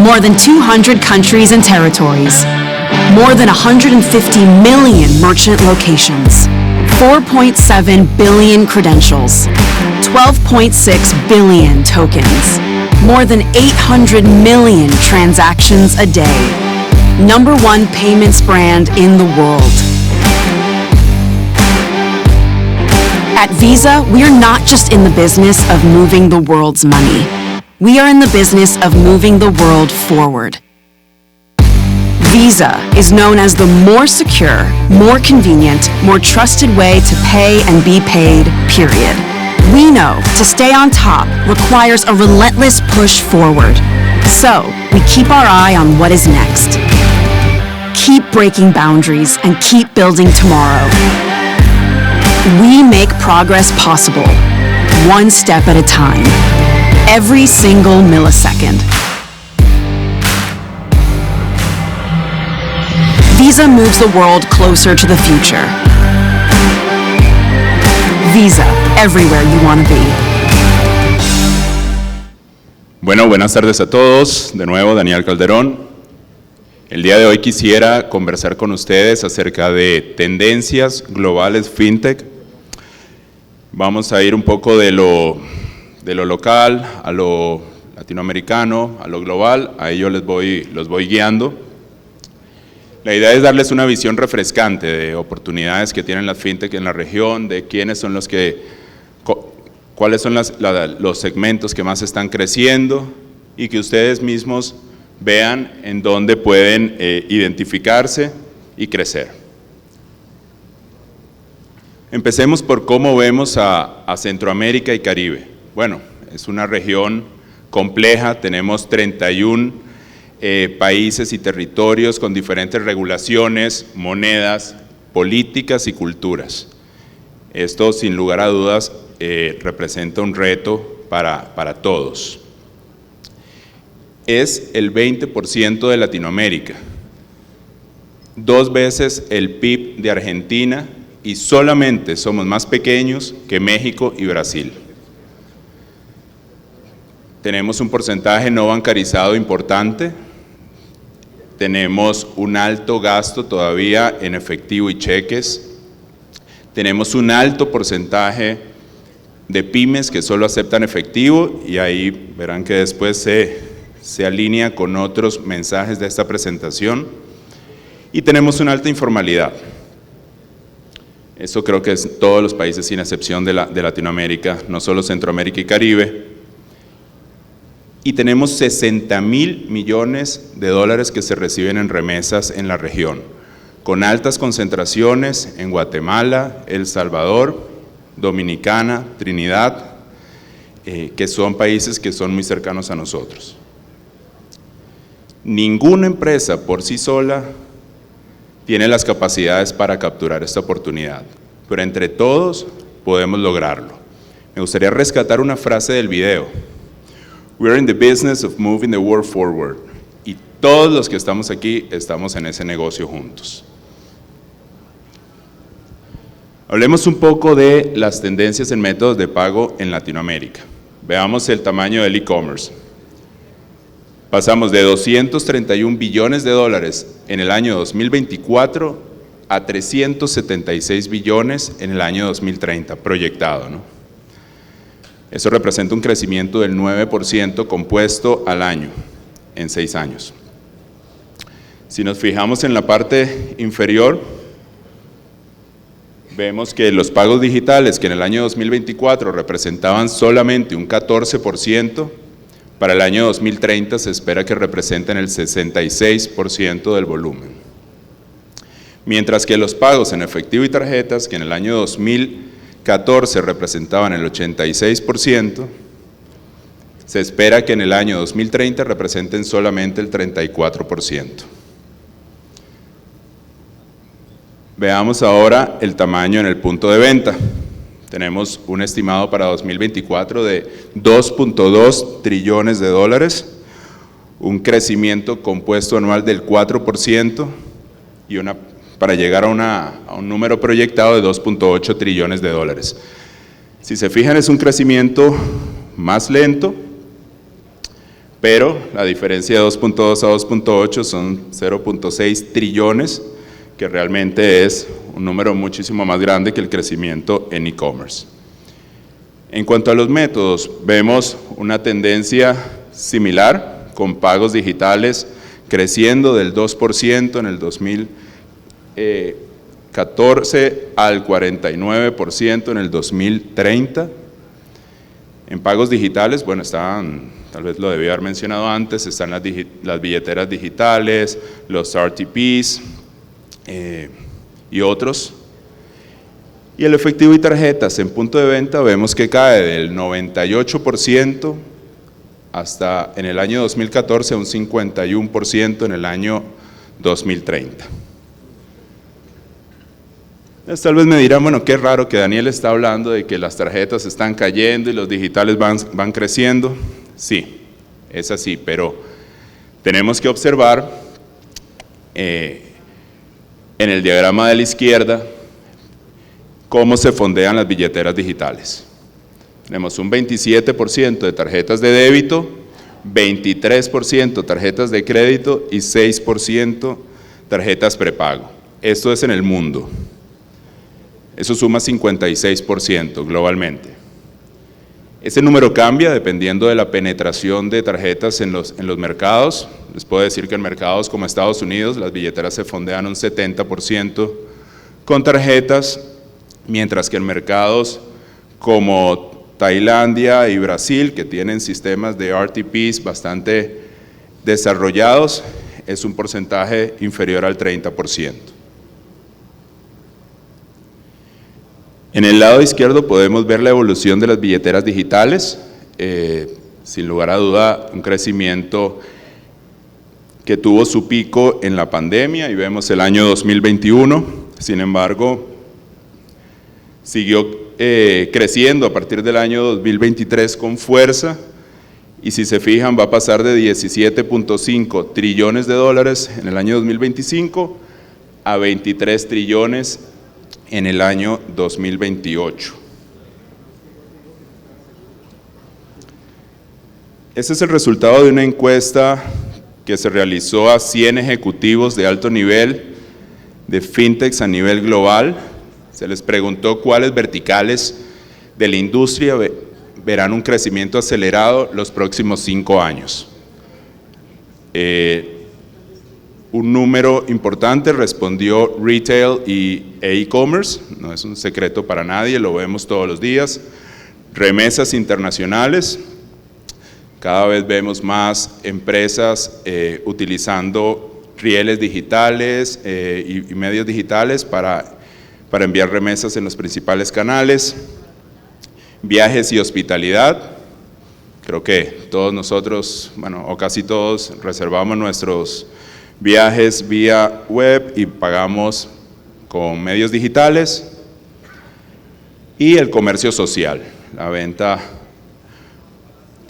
[SPEAKER 5] More than 200 countries and territories. More than 150 million merchant locations. 4.7 billion credentials. 12.6 billion tokens. More than 800 million transactions a day. #1 payments brand in the world. At Visa, we're not just in the business of moving the world's money. We are in the business of moving the world forward. Visa is known as the more secure, more convenient, more trusted way to pay and be paid, period. We know to stay on top requires a relentless push forward. So, we keep our eye on what is next. Keep breaking boundaries and keep building tomorrow. We make progress possible, one step at a time. Every single millisecond. Visa moves the world closer to the future. Visa, everywhere you want to be.
[SPEAKER 6] Bueno, buenas tardes a todos. De nuevo, Daniel Calderón. El día de hoy quisiera conversar con ustedes acerca de tendencias globales FinTech. Vamos a ir un poco de lo local a lo latinoamericano, a lo global, a ello los voy guiando. La idea es darles una visión refrescante de oportunidades que tienen las FinTech en la región, de quiénes son cuáles son los segmentos que más están creciendo y que ustedes mismos vean en dónde pueden identificarse y crecer. Empecemos por cómo vemos a Centroamérica y Caribe. Bueno, es una región compleja, tenemos 31 países y territorios con diferentes regulaciones, monedas, políticas y culturas. Esto, sin lugar a dudas, representa un reto para todos. Es el 20% de Latinoamérica, 2 veces el PIB de Argentina y solamente somos más pequeños que México y Brasil. Tenemos un porcentaje no bancarizado importante, tenemos un alto gasto todavía en efectivo y cheques, tenemos un alto porcentaje de pymes que solo aceptan efectivo y ahí verán que después se alinea con otros mensajes de esta presentación, y tenemos una alta informalidad. Eso creo que es todos los países sin excepción de Latinoamérica, no solo Centroamérica y Caribe. Y tenemos 60.000 millones de dólares que se reciben en remesas en la región, con altas concentraciones en Guatemala, El Salvador, Dominicana, Trinidad, que son países que son muy cercanos a nosotros. Ninguna empresa por sí sola tiene las capacidades para capturar esta oportunidad, pero entre todos podemos lograrlo. Me gustaría rescatar una frase del video. We are in the business of moving the world forward. Y Todos los que estamos aquí estamos en ese negocio juntos. Hablemos un poco de las tendencias en métodos de pago en Latinoamérica. Veamos el tamaño del e-commerce. Pasamos de 231 billones de dólares en el año 2024 a 376 billones en el año 2030, proyectado, ¿no? Eso representa un crecimiento del 9% compuesto al año, en 6 años. Si nos fijamos en la parte inferior, vemos que los pagos digitales, que en el año 2024 representaban solamente un 14%, para el año 2030 se espera que representen el 66% del volumen. Mientras que los pagos en efectivo y tarjetas, que en el año 2014 representaban el 86%, se espera que en el año 2030 representen solamente el 34%. Veamos ahora el tamaño en el punto de venta. Tenemos un estimado para 2024 de 2.2 trillones de dólares, un crecimiento compuesto anual del 4% y para llegar a un número proyectado de 2.8 trillones de dólares. Si se fijan, es un crecimiento más lento, pero la diferencia de 2.2 a 2.8 son 0.6 trillones, que realmente es un número muchísimo más grande que el crecimiento en e-commerce. En cuanto a los métodos, vemos una tendencia similar, con pagos digitales creciendo del 2% en el 2014 al 49% en el 2030. En pagos digitales, bueno, tal vez lo debí haber mencionado antes, están las billeteras digitales, los RTPs, y otros. Y el efectivo y tarjetas en punto de venta vemos que cae del 98% hasta en el año 2014 a un 51% en el año 2030. Entonces, tal vez me dirán, bueno, qué raro que Daniel está hablando de que las tarjetas están cayendo y los digitales van creciendo. Sí, es así, pero tenemos que observar en el diagrama de la izquierda cómo se fondean las billeteras digitales. Tenemos un 27% de tarjetas de débito, 23% tarjetas de crédito y 6% tarjetas prepago. Esto es en el mundo. Eso suma 56% globalmente. Ese número cambia dependiendo de la penetración de tarjetas en los mercados. Les puedo decir que en mercados como Estados Unidos las billeteras se fondean un 70% con tarjetas, mientras que en mercados como Tailandia y Brasil, que tienen sistemas de RTPs bastante desarrollados, es un porcentaje inferior al 30%. En el lado izquierdo podemos ver la evolución de las billeteras digitales, sin lugar a duda un crecimiento que tuvo su pico en la pandemia y vemos el año 2021, sin embargo siguió creciendo a partir del año 2023 con fuerza y si se fijan va a pasar de 17.5 trillones de dólares en el año 2025 a 23 trillones en el año 2028. Este es el resultado de una encuesta que se realizó a 100 ejecutivos de alto nivel de fintechs a nivel global. Se les preguntó cuáles verticales de la industria verán un crecimiento acelerado los próximos 5 años. Un número importante respondió retail e e-commerce, no es un secreto para nadie, lo vemos todos los días. Remesas internacionales, cada vez vemos más empresas utilizando rieles digitales y medios digitales para enviar remesas en los principales canales. Viajes y hospitalidad, creo que todos nosotros, bueno, o casi todos, reservamos nuestros viajes vía web y pagamos con medios digitales. Y el comercio social, la venta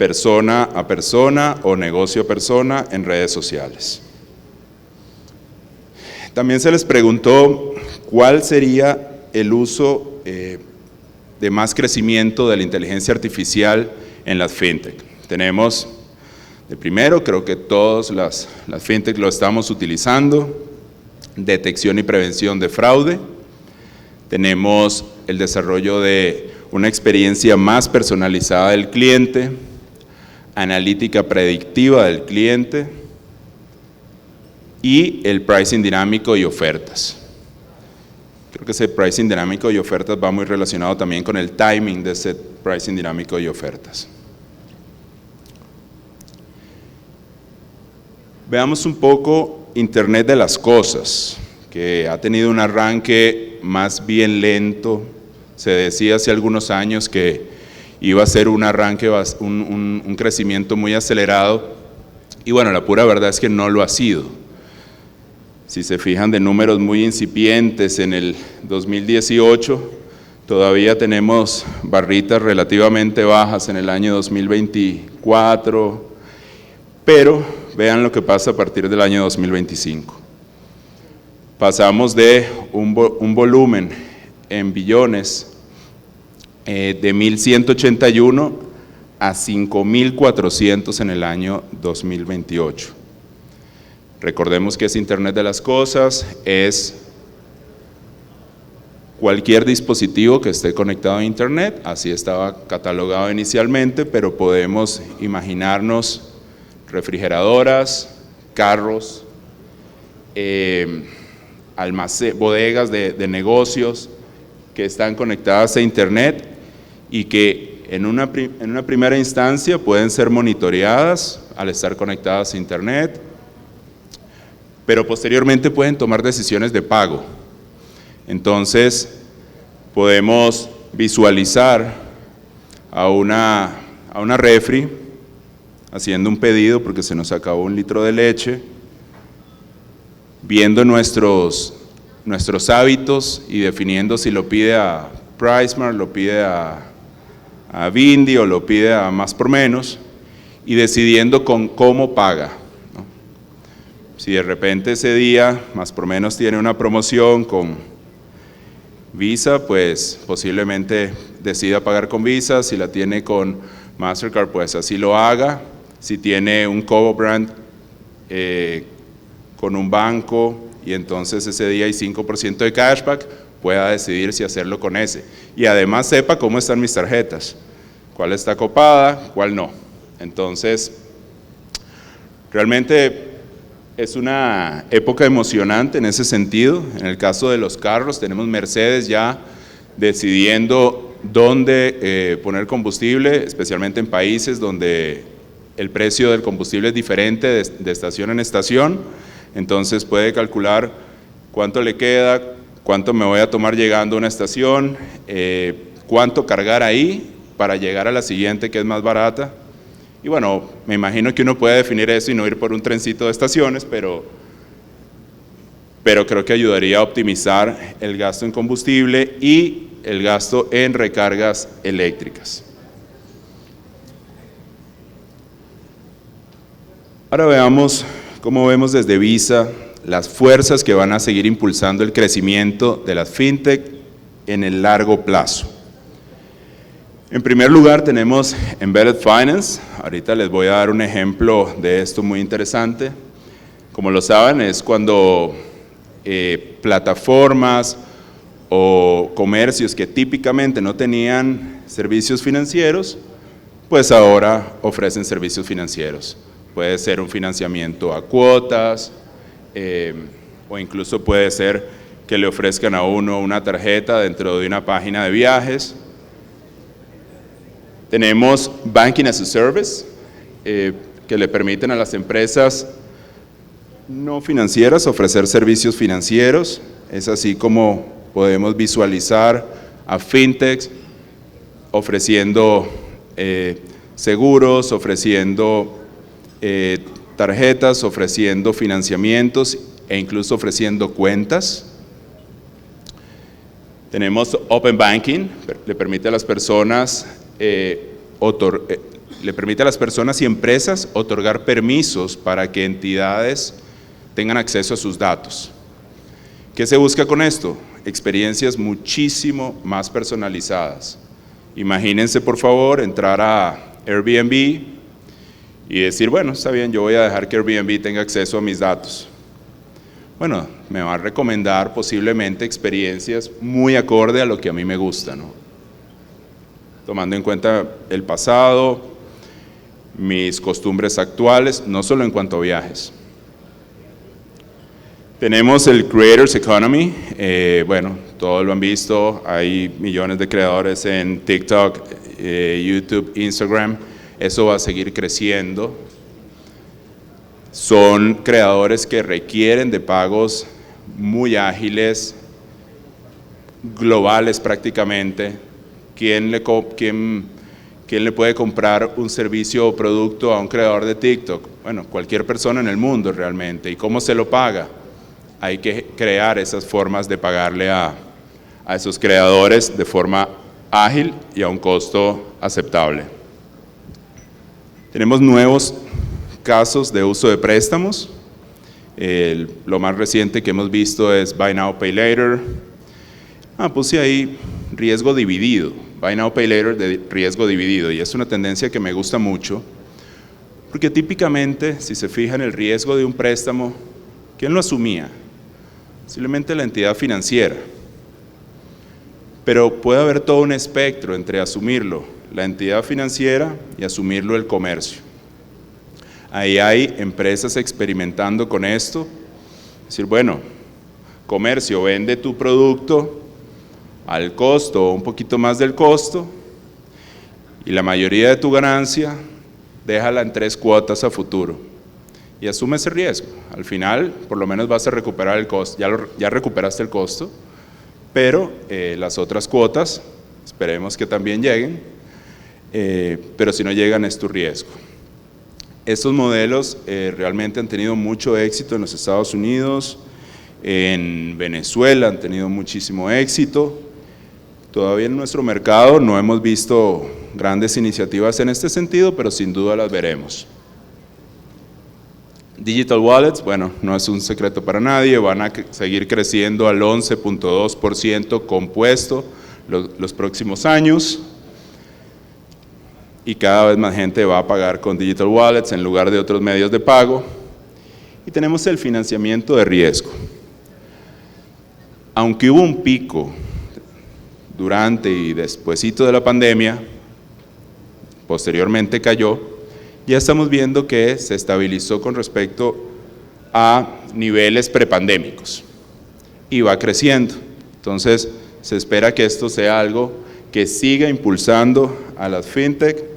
[SPEAKER 6] persona a persona o negocio a persona en redes sociales. También se les preguntó cuál sería el uso de más crecimiento de la inteligencia artificial en las fintech. Tenemos, de primero, creo que todas las fintech lo estamos utilizando, detección y prevención de fraude. Tenemos el desarrollo de una experiencia más personalizada del cliente, analítica predictiva del cliente y el pricing dinámico y ofertas. Creo que ese pricing dinámico y ofertas va muy relacionado también con el timing de ese pricing dinámico y ofertas. Veamos un poco Internet de las cosas, que ha tenido un arranque más bien lento. Se decía hace algunos años que iba a ser un arranque, un crecimiento muy acelerado, y bueno, la pura verdad es que no lo ha sido. Si se fijan de números muy incipientes en el 2018, todavía tenemos barritas relativamente bajas en el año 2024, pero vean lo que pasa a partir del año 2025. Pasamos de un volumen en billones de 1.181 a 5.400 en el año 2028. Recordemos que es Internet de las cosas, es cualquier dispositivo que esté conectado a Internet, así estaba catalogado inicialmente, pero podemos imaginarnos refrigeradoras, carros, bodegas de negocios que están conectadas a Internet y que en una primera instancia pueden ser monitoreadas al estar conectadas a Internet, pero posteriormente pueden tomar decisiones de pago. Entonces, podemos visualizar a una refri haciendo un pedido porque se nos acabó 1 litro de leche, viendo nuestros hábitos y definiendo si lo pide a PriceSmart, lo pide a Vindy o lo pide a Más por Menos, y decidiendo con cómo paga. Si de repente ese día Más por Menos tiene una promoción con Visa, pues posiblemente decida pagar con Visa. Si la tiene con Mastercard, pues así lo haga. Si tiene un co-brand con un banco y entonces ese día hay 5% de cashback, pueda decidir si hacerlo con ese. Y además sepa cómo están mis tarjetas, cuál está copada, cuál no. Entonces, realmente es una época emocionante en ese sentido. En el caso de los carros, tenemos Mercedes ya decidiendo dónde poner combustible, especialmente en países donde el precio del combustible es diferente de estación en estación. Entonces puede calcular cuánto le queda, cuánto me voy a tomar llegando a una estación, cuánto cargar ahí para llegar a la siguiente que es más barata. Y bueno, me imagino que uno puede definir eso y no ir por un trencito de estaciones, pero creo que ayudaría a optimizar el gasto en combustible y el gasto en recargas eléctricas. Ahora veamos cómo vemos desde Visa las fuerzas que van a seguir impulsando el crecimiento de las fintech en el largo plazo. En primer lugar tenemos Embedded Finance. Ahorita les voy a dar un ejemplo de esto muy interesante. Como lo saben, es cuando plataformas o comercios que típicamente no tenían servicios financieros, pues ahora ofrecen servicios financieros. Puede ser un financiamiento a cuotas, o incluso puede ser que le ofrezcan a uno una tarjeta dentro de una página de viajes. Tenemos Banking as a Service, que le permiten a las empresas no financieras ofrecer servicios financieros. Es así como podemos visualizar a fintechs ofreciendo seguros, ofreciendo tarjetas, ofreciendo financiamientos e incluso ofreciendo cuentas. Tenemos Open Banking, le permite a las personas le permite a las personas y empresas otorgar permisos para que entidades tengan acceso a sus datos. ¿Qué se busca con esto? Experiencias muchísimo más personalizadas. Imagínense, por favor, entrar a Airbnb y decir, bueno, está bien, yo voy a dejar que Airbnb tenga acceso a mis datos. Bueno, me va a recomendar posiblemente experiencias muy acorde a lo que a mí me gusta, ¿no? Tomando en cuenta el pasado, mis costumbres actuales, no solo en cuanto a viajes. Tenemos el Creators Economy, bueno, todos lo han visto, hay millones de creadores en TikTok, YouTube, Instagram, eso va a seguir creciendo. Son creadores que requieren de pagos muy ágiles, globales prácticamente. ¿Quién le puede comprar un servicio o producto a un creador de TikTok? Bueno, cualquier persona en el mundo realmente. ¿Y cómo se lo paga? Hay que crear esas formas de pagarle a esos creadores de forma ágil y a un costo aceptable. Tenemos nuevos casos de uso de préstamos. Lo más reciente que hemos visto es Buy Now, Pay Later. Puse ahí riesgo dividido, Buy Now, Pay Later de riesgo dividido, y es una tendencia que me gusta mucho, porque típicamente, si se fijan, el riesgo de un préstamo, ¿quién lo asumía? Posiblemente la entidad financiera, pero puede haber todo un espectro entre asumirlo la entidad financiera y asumirlo el comercio. Ahí hay empresas experimentando con esto, es decir, bueno, comercio, vende tu producto al costo o un poquito más del costo, y la mayoría de tu ganancia déjala en 3 cuotas a futuro y asume ese riesgo. Al final, por lo menos vas a recuperar el costo, ya recuperaste el costo, pero las otras cuotas, esperemos que también lleguen, pero si no llegan es tu riesgo. Estos modelos realmente han tenido mucho éxito en los Estados Unidos, en Venezuela han tenido muchísimo éxito. Todavía en nuestro mercado no hemos visto grandes iniciativas en este sentido, pero sin duda las veremos. Digital Wallets, bueno, no es un secreto para nadie, van a seguir creciendo al 11.2% compuesto los próximos años, y cada vez más gente va a pagar con Digital Wallets en lugar de otros medios de pago. Y tenemos el financiamiento de riesgo. Aunque hubo un pico durante y despuesito de la pandemia, posteriormente cayó, ya estamos viendo que se estabilizó con respecto a niveles prepandémicos y va creciendo. Entonces, se espera que esto sea algo que siga impulsando a las fintech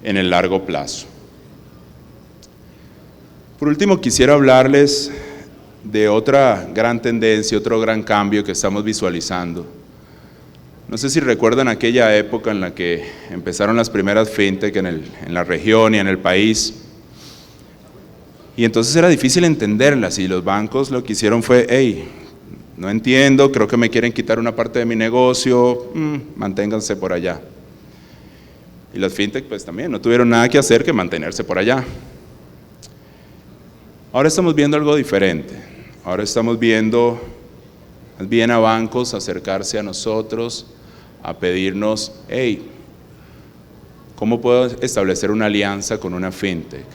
[SPEAKER 6] en el largo plazo. Por último, quisiera hablarles de otra gran tendencia, otro gran cambio que estamos visualizando. No sé si recuerdan aquella época en la que empezaron las primeras fintech en la región y en el país, y entonces era difícil entenderlas, y los bancos lo que hicieron fue, hey, no entiendo, creo que me quieren quitar una parte de mi negocio, manténganse por allá. Y las fintech pues también no tuvieron nada que hacer que mantenerse por allá. Ahora estamos viendo algo diferente. Ahora estamos viendo más bien a bancos acercarse a nosotros, a pedirnos, hey, ¿cómo puedo establecer una alianza con una fintech?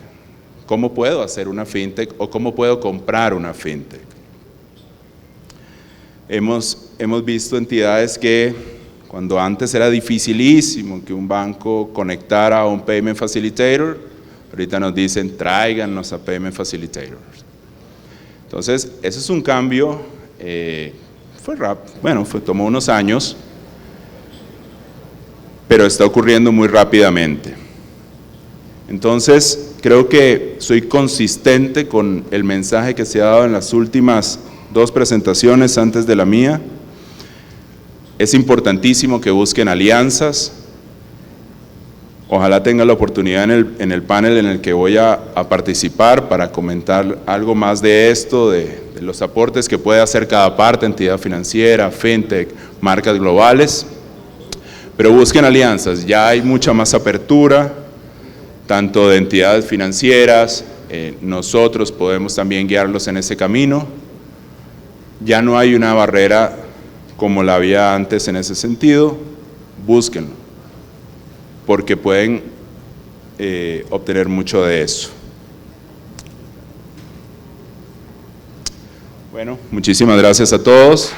[SPEAKER 6] ¿Cómo puedo hacer una fintech o cómo puedo comprar una fintech? Hemos visto entidades que cuando antes era dificilísimo que un banco conectara a un Payment Facilitator, ahorita nos dicen tráiganos a Payment Facilitators. Entonces, ese es un cambio, tomó unos años, pero está ocurriendo muy rápidamente. Entonces, creo que soy consistente con el mensaje que se ha dado en las últimas 2 presentaciones antes de la mía. Es importantísimo que busquen alianzas. Ojalá tengan la oportunidad en el panel en el que voy a participar para comentar algo más de esto, de los aportes que puede hacer cada parte, entidad financiera, fintech, marcas globales. Pero busquen alianzas, ya hay mucha más apertura, tanto de entidades financieras, nosotros podemos también guiarlos en ese camino. Ya no hay una barrera como la había antes en ese sentido, búsquenlo, porque pueden obtener mucho de eso. Bueno, muchísimas gracias a todos.